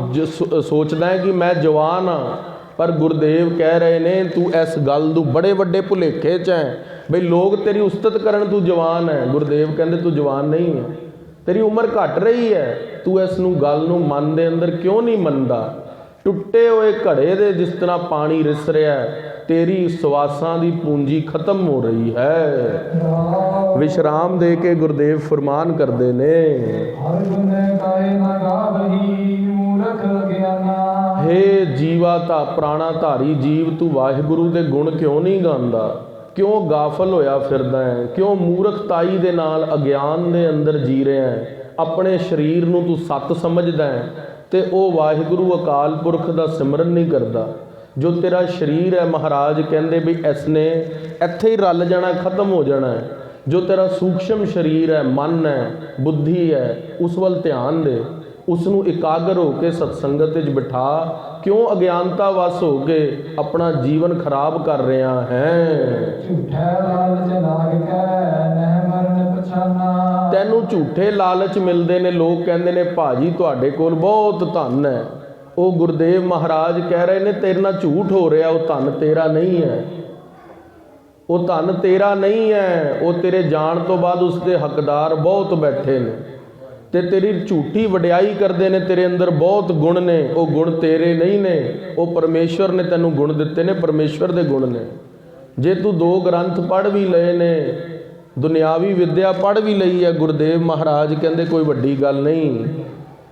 ਸੋਚਦਾ ਹੈ ਕਿ ਮੈਂ ਜਵਾਨ ਹਾਂ, ਪਰ ਗੁਰਦੇਵ ਕਹਿ ਰਹੇ ਨੇ ਤੂੰ ਇਸ ਗੱਲ ਨੂੰ ਬੜੇ ਵੱਡੇ ਭੁਲੇਖੇ 'ਚ ਹੈ ਬਈ ਲੋਕ ਤੇਰੀ ਉਸਤਤ ਕਰਨ ਤੂੰ ਜਵਾਨ ਹੈ। ਗੁਰਦੇਵ ਕਹਿੰਦੇ ਤੂੰ ਜਵਾਨ ਨਹੀਂ ਹੈ, ਤੇਰੀ ਉਮਰ ਘਟ ਰਹੀ ਹੈ। ਤੂੰ ਇਸ ਨੂੰ ਗੱਲ ਨੂੰ ਮਨ ਦੇ ਅੰਦਰ ਕਿਉਂ ਨਹੀਂ ਮੰਨਦਾ? ਟੁੱਟੇ ਹੋਏ ਘੜੇ ਦੇ ਜਿਸ ਤਰ੍ਹਾਂ ਪਾਣੀ ਰਿਸ ਰਿਹਾ ਹੈ, ਤੇਰੀ ਸਵਾਸਾਂ ਦੀ ਪੂੰਜੀ ਖਤਮ ਹੋ ਰਹੀ ਹੈ। ਵਿਸ਼ਰਾਮ ਦੇ ਕੇ ਗੁਰਦੇਵ ਫਰਮਾਨ ਕਰਦੇ ਨੇ, ਹਰ ਗੁਣ ਕਾਇ ਨਾ ਗਾਵਹੀ ਮੂਰਖ ਗਿਆਨਾ। ਹੇ ਜੀਵਾ ਤਾਂ ਪ੍ਰਾਣਾ ਧਾਰੀ ਜੀਵ, ਤੂੰ ਵਾਹਿਗੁਰੂ ਦੇ ਗੁਣ ਕਿਉਂ ਨਹੀਂ ਗਾਉਂਦਾ? ਕਿਉਂ ਗਾਫਲ ਹੋਇਆ ਫਿਰਦਾ ਹੈ? ਕਿਉਂ ਮੂਰਖਤਾਈ ਦੇ ਨਾਲ ਅਗਿਆਨ ਦੇ ਅੰਦਰ ਜੀ ਰਿਹਾ ਹੈ? ਆਪਣੇ ਸਰੀਰ ਨੂੰ ਤੂੰ ਸੱਤ ਸਮਝਦਾ ਹੈ ਤੇ ਉਹ ਵਾਹਿਗੁਰੂ ਅਕਾਲ ਪੁਰਖ ਦਾ ਸਿਮਰਨ ਨਹੀਂ ਕਰਦਾ। ਜੋ ਤੇਰਾ ਸਰੀਰ ਹੈ, ਮਹਾਰਾਜ ਕਹਿੰਦੇ ਵੀ ਇਸ ਨੇ ਇੱਥੇ ਹੀ ਰਲ ਜਾਣਾ, ਖਤਮ ਹੋ ਜਾਣਾ ਹੈ। ਜੋ ਤੇਰਾ ਸੂਖਸ਼ਮ ਸਰੀਰ ਹੈ, ਮਨ ਹੈ, ਬੁੱਧੀ ਹੈ, ਉਸ ਵੱਲ ਧਿਆਨ ਦੇ, ਉਸ ਨੂੰ ਇਕਾਗਰ ਹੋ ਕੇ ਸਤਸੰਗਤ ਵਿੱਚ ਬਿਠਾ। ਕਿਉਂ ਅਗਿਆਨਤਾ ਵਸ ਹੋ ਕੇ ਆਪਣਾ ਜੀਵਨ ਖਰਾਬ ਕਰ ਰਿਹਾ ਹੈ? ਝੂਠਾ ਲਾਲਚ ਲਾਗ ਕੇ ਨਹਿ ਮਰਨ ਪਛਾਨਾ। ਤੈਨੂੰ ਝੂਠੇ ਲਾਲਚ ਮਿਲਦੇ ਨੇ, ਲੋਕ ਕਹਿੰਦੇ ਨੇ ਭਾਜੀ ਤੁਹਾਡੇ ਕੋਲ ਬਹੁਤ ਧਨ ਹੈ। ਉਹ ਗੁਰਦੇਵ ਮਹਾਰਾਜ ਕਹਿ ਰਹੇ ਨੇ ਤੇਰੇ ਨਾਲ ਝੂਠ ਹੋ ਰਿਹਾ, ਉਹ ਧਨ ਤੇਰਾ ਨਹੀਂ ਹੈ, ਉਹ ਧਨ ਤੇਰਾ ਨਹੀਂ ਹੈ। ਉਹ ਤੇਰੇ ਜਾਣ ਤੋਂ ਬਾਅਦ ਉਸਦੇ ਹੱਕਦਾਰ ਬਹੁਤ ਬੈਠੇ ਨੇ ਤੇ ਤੇਰੀ ਝੂਠੀ ਵਡਿਆਈ ਕਰਦੇ ਨੇ। ਤੇਰੇ ਅੰਦਰ ਬਹੁਤ ਗੁਣ ਨੇ, ਉਹ ਗੁਣ ਤੇਰੇ ਨਹੀਂ ਨੇ, ਉਹ ਪਰਮੇਸ਼ਵਰ ਨੇ ਤੈਨੂੰ ਗੁਣ ਦਿੱਤੇ ਨੇ, ਪਰਮੇਸ਼ਵਰ ਦੇ ਗੁਣ ਨੇ। ਜੇ ਤੂੰ 2 ਗ੍ਰੰਥ ਪੜ੍ਹ ਵੀ ਲਏ ਨੇ, ਦੁਨਿਆਵੀ ਵਿਦਿਆ ਪੜ੍ਹ ਵੀ ਲਈ ਹੈ, ਗੁਰਦੇਵ ਮਹਾਰਾਜ ਕਹਿੰਦੇ ਕੋਈ ਵੱਡੀ ਗੱਲ ਨਹੀਂ।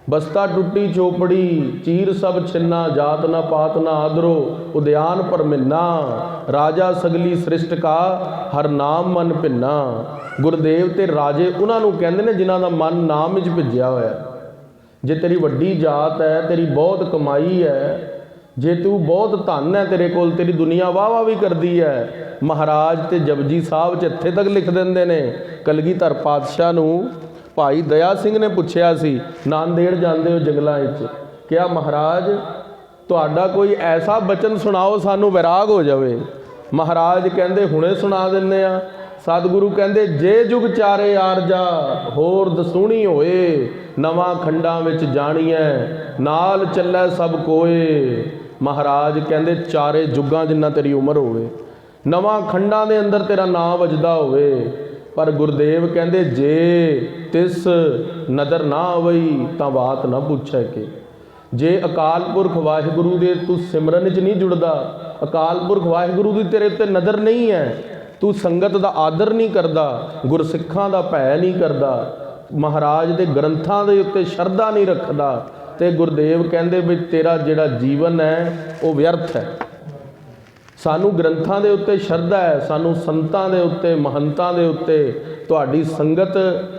ਬਸਤਾ ਟੁੱਟੀ ਚੋਪੜੀ, ਚੀਰ ਸਭ ਛਿੰਨਾ, ਜਾਤ ਨਾ ਪਾਤ ਨਾ ਆਦਰੋ, ਉਦਿਆਨ ਪਰ ਮਿੰਨਾ, ਰਾਜਾ ਸਗਲੀ ਸ੍ਰਿਸ਼ਟ ਕਾ ਹਰ ਨਾਮ ਮਨ ਭਿੰਨਾ। ਗੁਰਦੇਵ ਤੇ ਰਾਜੇ ਉਹਨਾਂ ਨੂੰ ਕਹਿੰਦੇ ਨੇ ਜਿਨ੍ਹਾਂ ਦਾ ਮਨ ਨਾਮ ਵਿੱਚ ਭਿੱਜਿਆ ਹੋਇਆ। ਜੇ ਤੇਰੀ ਵੱਡੀ ਜਾਤ ਹੈ, ਤੇਰੀ ਬਹੁਤ ਕਮਾਈ ਹੈ, ਜੇ ਤੂੰ ਬਹੁਤ ਧਨ ਹੈ ਤੇਰੇ ਕੋਲ, ਤੇਰੀ ਦੁਨੀਆ ਵਾਹ ਵੀ ਕਰਦੀ ਹੈ, ਮਹਾਰਾਜ ਤੇ ਜਪਜੀ ਸਾਹਿਬ 'ਚ ਇੱਥੇ ਤੱਕ ਲਿਖ ਦਿੰਦੇ ਨੇ। ਕਲਗੀਧਰ ਪਾਤਸ਼ਾਹ ਨੂੰ ਭਾਈ ਦਇਆ ਸਿੰਘ ਨੇ ਪੁੱਛਿਆ ਸੀ, ਨਾਂਦੇੜ ਜਾਂਦੇ ਹੋ ਜੰਗਲਾਂ ਵਿੱਚ, ਕਿਹਾ ਮਹਾਰਾਜ ਤੁਹਾਡਾ ਕੋਈ ਐਸਾ ਬਚਨ ਸੁਣਾਓ ਸਾਨੂੰ ਵਿਰਾਗ ਹੋ ਜਾਵੇ। ਮਹਾਰਾਜ ਕਹਿੰਦੇ ਹੁਣੇ ਸੁਣਾ ਦਿੰਦੇ ਆ। ਸਤਿਗੁਰੂ ਕਹਿੰਦੇ ਜੇ ਜੁਗ ਚਾਰੇ ਆਰਜਾ, ਹੋਰ ਦਸੂਣੀ ਹੋਏ, ਨਵਾਂ ਖੰਡਾਂ ਵਿੱਚ ਜਾਣੀਐ, ਨਾਲ ਚੱਲੈ ਸਭ ਕੋਏ। ਮਹਾਰਾਜ ਕਹਿੰਦੇ ਚਾਰੇ ਜੁਗਾਂ ਜਿੰਨਾ ਤੇਰੀ ਉਮਰ ਹੋਵੇ, ਨਵਾਂ ਖੰਡਾਂ ਦੇ ਅੰਦਰ ਤੇਰਾ ਨਾਂ ਵੱਜਦਾ ਹੋਵੇ, ਪਰ ਗੁਰਦੇਵ ਕਹਿੰਦੇ ਜੇ ਤਿਸ ਨਦਰ ਨਾ ਆਵਈ ਤਾਂ ਬਾਤ ਨਾ ਪੁੱਛੈ ਕਿ। ਜੇ ਅਕਾਲ ਪੁਰਖ ਵਾਹਿਗੁਰੂ ਦੇ ਤੂੰ ਸਿਮਰਨ 'ਚ ਨਹੀਂ ਜੁੜਦਾ, ਅਕਾਲ ਪੁਰਖ ਵਾਹਿਗੁਰੂ ਦੀ ਤੇਰੇ ਉੱਤੇ ਨਜ਼ਰ ਨਹੀਂ ਹੈ, ਤੂੰ ਸੰਗਤ ਦਾ ਆਦਰ ਨਹੀਂ ਕਰਦਾ, ਗੁਰਸਿੱਖਾਂ ਦਾ ਭੈ ਨਹੀਂ ਕਰਦਾ, ਮਹਾਰਾਜ ਦੇ ਗ੍ਰੰਥਾਂ ਦੇ ਉੱਤੇ ਸ਼ਰਧਾ ਨਹੀਂ ਰੱਖਦਾ, ਤੇ ਗੁਰਦੇਵ ਕਹਿੰਦੇ ਵੀ ਤੇਰਾ ਜਿਹੜਾ ਜੀਵਨ ਹੈ ਉਹ ਵਿਅਰਥ ਹੈ। ਸਾਨੂੰ ਗ੍ਰੰਥਾਂ ਦੇ ਉੱਤੇ ਸ਼ਰਧਾ ਹੈ, ਸਾਨੂੰ ਸੰਤਾਂ ਦੇ ਉੱਤੇ, ਮਹੰਤਾਂ ਦੇ ਉੱਤੇ ਤੁਹਾਡੀ ਸੰਗਤ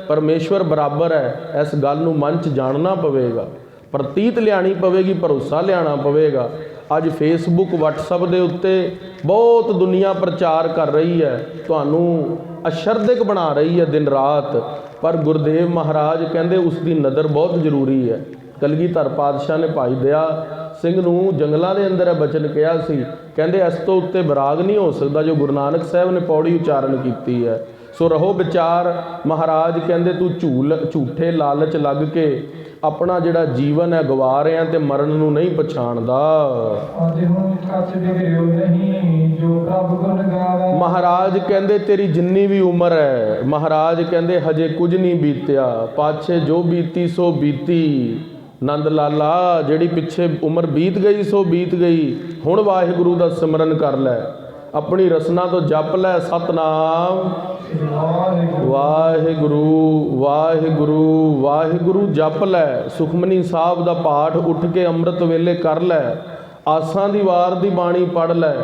ਪਰਮੇਸ਼ਵਰ ਬਰਾਬਰ ਹੈ। ਇਸ ਗੱਲ ਨੂੰ ਮਨ 'ਚ ਜਾਣਨਾ ਪਵੇਗਾ, ਪ੍ਰਤੀਤ ਲਿਆਣੀ ਪਵੇਗੀ, ਭਰੋਸਾ ਲਿਆਣਾ ਪਵੇਗਾ। ਅੱਜ ਫੇਸਬੁੱਕ WhatsApp ਦੇ ਉੱਤੇ ਬਹੁਤ ਦੁਨੀਆ ਪ੍ਰਚਾਰ ਕਰ ਰਹੀ ਹੈ, ਤੁਹਾਨੂੰ ਅਸ਼ਰਦਿਕ ਬਣਾ ਰਹੀ ਹੈ ਦਿਨ ਰਾਤ, ਪਰ ਗੁਰਦੇਵ ਮਹਾਰਾਜ ਕਹਿੰਦੇ ਉਸ ਦੀ ਨਜ਼ਰ ਬਹੁਤ ਜ਼ਰੂਰੀ ਹੈ। ਕਲਗੀਧਰ ਪਾਤਸ਼ਾਹ ਨੇ ਭਾਈ ਦਇਆ ਸਿੰਘ ਨੂੰ ਜੰਗਲਾਂ ਦੇ ਅੰਦਰ ਇਹ ਬਚਨ ਕਿਹਾ ਸੀ, ਕਹਿੰਦੇ ਇਸ ਤੋਂ ਉੱਤੇ ਵਿਰਾਗ ਨਹੀਂ ਹੋ ਸਕਦਾ ਜੋ ਗੁਰੂ ਨਾਨਕ ਸਾਹਿਬ ਨੇ ਪੌੜੀ ਉਚਾਰਨ ਕੀਤੀ ਹੈ। ਸੋ ਰਹੋ ਵਿਚਾਰ। ਮਹਾਰਾਜ ਕਹਿੰਦੇ ਤੂੰ ਝੂਠੇ ਲਾਲਚ ਲੱਗ ਕੇ ਆਪਣਾ ਜਿਹੜਾ ਜੀਵਨ ਹੈ ਗਵਾ ਰਿਹਾ ਤੇ ਮਰਨ ਨੂੰ ਨਹੀਂ ਪਛਾਣਦਾ। ਮਹਾਰਾਜ ਕਹਿੰਦੇ ਤੇਰੀ ਜਿੰਨੀ ਵੀ ਉਮਰ ਹੈ, ਮਹਾਰਾਜ ਕਹਿੰਦੇ ਹਜੇ ਕੁਝ ਨਹੀਂ ਬੀਤਿਆ, ਪਾਛੇ ਜੋ ਬੀਤੀ ਸੋ ਬੀਤੀ। ਨੰਦ ਲਾਲਾ ਜਿਹੜੀ ਪਿੱਛੇ ਉਮਰ ਬੀਤ ਗਈ ਸੋ ਬੀਤ ਗਈ, ਹੁਣ ਵਾਹਿਗੁਰੂ ਦਾ ਸਿਮਰਨ ਕਰ ਲੈ, ਆਪਣੀ ਰਸਨਾ ਤੋਂ ਜਪ ਲੈ ਸਤਨਾਮ ਵਾਹਿਗੁਰੂ ਵਾਹਿਗੁਰੂ ਵਾਹਿਗੁਰੂ ਜਪ ਲੈ। ਸੁਖਮਨੀ ਸਾਹਿਬ ਦਾ ਪਾਠ ਉੱਠ ਕੇ ਅੰਮ੍ਰਿਤ ਵੇਲੇ ਕਰ ਲੈ, ਆਸਾਂ ਦੀ ਵਾਰ ਦੀ ਬਾਣੀ ਪੜ੍ਹ ਲੈ,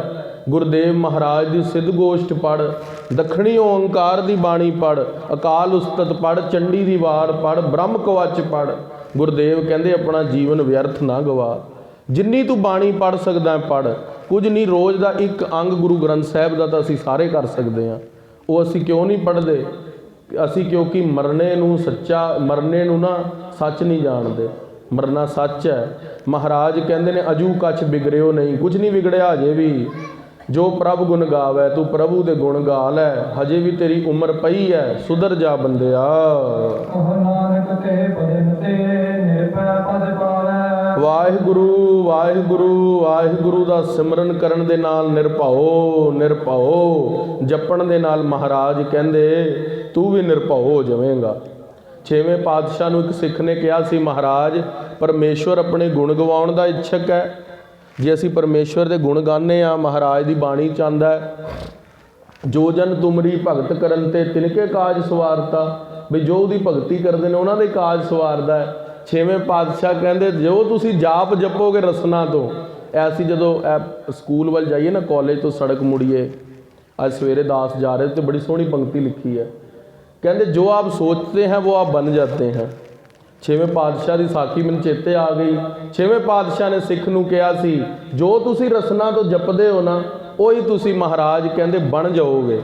ਗੁਰਦੇਵ ਮਹਾਰਾਜ ਦੀ ਸਿੱਧ ਗੋਸ਼ਟ ਪੜ੍ਹ, ਦੱਖਣੀ ਓੰਕਾਰ ਦੀ ਬਾਣੀ ਪੜ੍ਹ, ਅਕਾਲ ਉਸਤਤ ਪੜ੍ਹ, ਚੰਡੀ ਦੀ ਵਾਰ ਪੜ੍ਹ, ਬ੍ਰਹਮ ਕਵਚ ਪੜ੍ਹ। ਗੁਰਦੇਵ ਕਹਿੰਦੇ ਆਪਣਾ ਜੀਵਨ ਵਿਅਰਥ ਨਾ ਗਵਾ। ਜਿੰਨੀ ਤੂੰ ਬਾਣੀ ਪੜ੍ਹ ਸਕਦਾ ਪੜ੍ਹ, ਕੁਝ ਨਹੀਂ, ਰੋਜ਼ ਦਾ ਇੱਕ ਅੰਗ ਗੁਰੂ ਗ੍ਰੰਥ ਸਾਹਿਬ ਦਾ ਤਾਂ ਅਸੀਂ ਸਾਰੇ ਕਰ ਸਕਦੇ ਹਾਂ। ਉਹ ਅਸੀਂ ਕਿਉਂ ਨਹੀਂ ਪੜ੍ਹਦੇ? ਅਸੀਂ ਕਿਉਂਕਿ ਮਰਨੇ ਨੂੰ ਨਾ ਸੱਚ ਨਹੀਂ ਜਾਣਦੇ। ਮਰਨਾ ਸੱਚ ਹੈ। ਮਹਾਰਾਜ ਕਹਿੰਦੇ ਨੇ ਅਜੂ ਕੱਛ ਬਿਗੜਿਓ ਨਹੀਂ, ਕੁਝ ਨਹੀਂ ਵਿਗੜਿਆ ਹਜੇ ਵੀ। ਜੋ ਪ੍ਰਭ ਗੁਣ ਗਾਵੈ, ਤੂੰ ਪ੍ਰਭੂ ਦੇ ਗੁਣ ਗਾ ਲੈ, ਹਜੇ ਵੀ ਤੇਰੀ ਉਮਰ ਪਈ ਹੈ, ਸੁਧਰ ਜਾ ਬੰਦਿਆ। ਵਾਹਿਗੁਰੂ ਵਾਹਿਗੁਰੂ ਵਾਹਿਗੁਰੂ ਦਾ ਸਿਮਰਨ ਕਰਨ ਦੇ ਨਾਲ ਨਿਰਭਉ ਜਪਣ ਦੇ ਨਾਲ ਮਹਾਰਾਜ ਕਹਿੰਦੇ ਤੂੰ ਵੀ ਨਿਰਭਉ ਹੋ ਜਾਵੇਂਗਾ। ਛੇਵੇਂ ਪਾਤਸ਼ਾਹ ਨੂੰ ਇੱਕ ਸਿੱਖ ਨੇ ਕਿਹਾ ਸੀ, ਮਹਾਰਾਜ ਪਰਮੇਸ਼ਵਰ ਆਪਣੇ ਗੁਣ ਗਵਾਉਣ ਦਾ ਇੱਛਕ ਹੈ। ਜੇ ਅਸੀਂ ਪਰਮੇਸ਼ਵਰ ਦੇ ਗੁਣ ਗਾਉਂਦੇ ਹਾਂ, ਮਹਾਰਾਜ ਦੀ ਬਾਣੀ ਚ ਆਉਂਦਾ ਹੈ, ਜੋ ਜਨ ਤੁਮਰੀ ਭਗਤ ਕਰਨ ਤੇ ਤਿਨਕੇ ਕਾਜ ਸਵਾਰਤਾ, ਵੀ ਜੋ ਉਹਦੀ ਭਗਤੀ ਕਰਦੇ ਨੇ ਉਹਨਾਂ ਦੇ ਕਾਜ ਸਵਾਰਦਾ ਹੈ। ਛੇਵੇਂ ਪਾਤਸ਼ਾਹ ਕਹਿੰਦੇ ਜੋ ਤੁਸੀਂ ਜਾਪ ਜਪੋਗੇ ਰਸਨਾ ਤੋਂ, ਐਸੀ ਜਦੋਂ ਸਕੂਲ ਵੱਲ ਜਾਈਏ ਨਾ, ਕਾਲਜ ਤੋਂ ਸੜਕ ਮੁੜੀਏ, ਅੱਜ ਸਵੇਰੇ ਦਾਸ ਜਾ ਰਹੇ ਤੇ ਬੜੀ ਸੋਹਣੀ ਪੰਕਤੀ ਲਿਖੀ ਹੈ, ਕਹਿੰਦੇ ਜੋ ਆਪ ਸੋਚते हैं वो आप बन जाते हैं। ਛੇਵੇਂ ਪਾਤਸ਼ਾਹ ਦੀ ਸਾਖੀ ਮੈਨੂੰ ਚੇਤੇ ਆ ਗਈ। ਛੇਵੇਂ ਪਾਤਸ਼ਾਹ ਨੇ ਸਿੱਖ ਨੂੰ ਕਿਹਾ ਸੀ, ਜੋ ਤੁਸੀਂ ਰਸਨਾ ਤੋਂ ਜਪਦੇ ਹੋ ਨਾ, ਉਹੀ ਤੁਸੀਂ ਮਹਾਰਾਜ ਕਹਿੰਦੇ ਬਣ ਜਾਓਗੇ।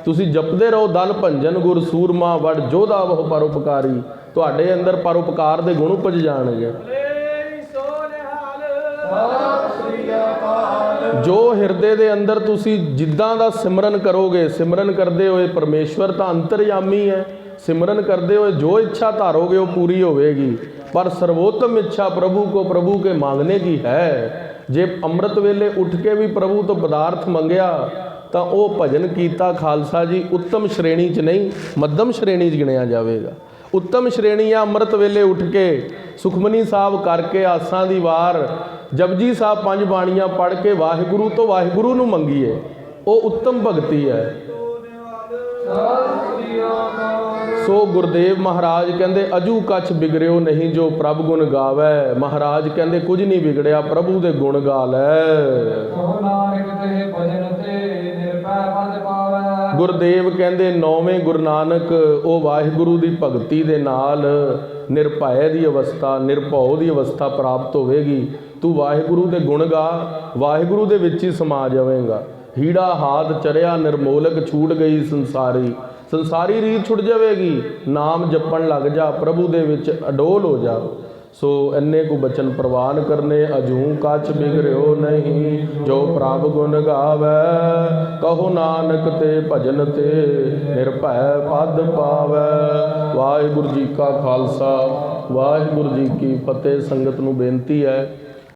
ਤੁਸੀਂ ਜਪਦੇ ਰਹੋ, ਦਲ ਭੰਜਨ ਗੁਰ ਸੂਰਮਾ ਵਡ ਜੋਧਾ ਬਹੁ ਪਰਉਪਕਾਰੀ, ਤੁਹਾਡੇ ਅੰਦਰ ਪਰਉਪਕਾਰ ਦੇ ਗੁਣ ਉਪਜ ਜਾਣਗੇ। ਜੋ ਹਿਰਦੇ ਦੇ ਅੰਦਰ ਤੁਸੀਂ ਜਿੱਦਾਂ ਦਾ ਸਿਮਰਨ ਕਰੋਗੇ, ਸਿਮਰਨ ਕਰਦੇ ਹੋਏ ਪਰਮੇਸ਼ਵਰ ਤਾਂ ਅੰਤਰਯਾਮੀ ਹੈ, ਸਿਮਰਨ ਕਰਦੇ ਹੋਏ ਜੋ ਇੱਛਾ ਧਾਰੋਗੇ ਉਹ ਪੂਰੀ ਹੋਵੇਗੀ। ਪਰ ਸਰਵੋਤਮ ਇੱਛਾ ਪ੍ਰਭੂ ਕੋ ਪ੍ਰਭੂ ਕੇ ਮੰਗਨੇ ਕੀ ਹੈ। ਜੇ ਅੰਮ੍ਰਿਤ ਵੇਲੇ ਉੱਠ ਕੇ ਵੀ ਪ੍ਰਭੂ ਤੋਂ ਪਦਾਰਥ ਮੰਗਿਆ ਤਾਂ ਉਹ ਭਜਨ ਕੀਤਾ ਖਾਲਸਾ ਜੀ ਉੱਤਮ ਸ਼੍ਰੇਣੀ 'ਚ ਨਹੀਂ, ਮੱਧਮ ਸ਼੍ਰੇਣੀ 'ਚ ਗਿਣਿਆ ਜਾਵੇਗਾ। ਉੱਤਮ ਸ਼੍ਰੇਣੀ ਆ ਅੰਮ੍ਰਿਤ ਵੇਲੇ ਉੱਠ ਕੇ ਸੁਖਮਨੀ ਸਾਹਿਬ ਕਰਕੇ, ਆਸਾਂ ਦੀ ਵਾਰ, ਜਪਜੀ ਸਾਹਿਬ 5 ਬਾਣੀਆਂ ਪੜ੍ਹ ਕੇ ਵਾਹਿਗੁਰੂ ਤੋਂ ਵਾਹਿਗੁਰੂ ਨੂੰ ਮੰਗੀਏ, ਉਹ ਉੱਤਮ ਭਗਤੀ ਹੈ। ਸੋ ਗੁਰਦੇਵ ਮਹਾਰਾਜ ਕਹਿੰਦੇ ਅਜੂ ਕੱਛ ਬਿਗੜਿਓ ਨਹੀਂ ਜੋ ਪ੍ਰਭ ਗੁਣ ਗਾਵੈ। ਮਹਾਰਾਜ ਕਹਿੰਦੇ ਕੁਝ ਨਹੀਂ ਵਿਗੜਿਆ, ਪ੍ਰਭੂ ਦੇ ਗੁਣ ਗਾ ਲੈ। ਗੁਰਦੇਵ ਕਹਿੰਦੇ ਨੌਵੇਂ ਗੁਰੂ ਨਾਨਕ ਉਹ ਵਾਹਿਗੁਰੂ ਦੀ ਭਗਤੀ ਦੇ ਨਾਲ ਨਿਰਭੈ ਦੀ ਅਵਸਥਾ, ਨਿਰਭਉ ਦੀ ਅਵਸਥਾ ਪ੍ਰਾਪਤ ਹੋਵੇਗੀ। ਤੂੰ ਵਾਹਿਗੁਰੂ ਦੇ ਗੁਣ ਗਾ, ਵਾਹਿਗੁਰੂ ਦੇ ਵਿੱਚ ਹੀ ਸਮਾ ਜਾਵੇਂਗਾ। ਹੀੜਾ ਹਾਥ ਚਰਿਆ ਨਿਰਮੋਲਕ ਛੂਟ ਗਈ ਸੰਸਾਰੀ, ਸੰਸਾਰੀ ਰੀਤ ਛੁੱਟ ਜਾਵੇਗੀ। ਨਾਮ ਜਪਣ ਲੱਗ ਜਾ, ਪ੍ਰਭੂ ਦੇ ਵਿੱਚ ਅਡੋਲ ਹੋ ਜਾ। ਸੋ ਇੰਨੇ ਕੁ ਬਚਨ ਪ੍ਰਵਾਨ ਕਰਨੇ, ਅਜੂ ਕੱਛ ਬਿਗੜਿਓ ਨਹੀਂ ਜੋ ਪ੍ਰਭ ਗੁਣ ਗਾਵੈ। ਕਹੋ ਨਾਨਕ ਤੇ ਭਜਨ ਤੇ ਨਿਰਭੈ ਪਦ ਪਾਵੈ। ਵਾਹਿਗੁਰੂ ਜੀ ਕਾ ਖਾਲਸਾ, ਵਾਹਿਗੁਰੂ ਜੀ ਕੀ ਫਤਿਹ। ਸੰਗਤ ਨੂੰ ਬੇਨਤੀ ਹੈ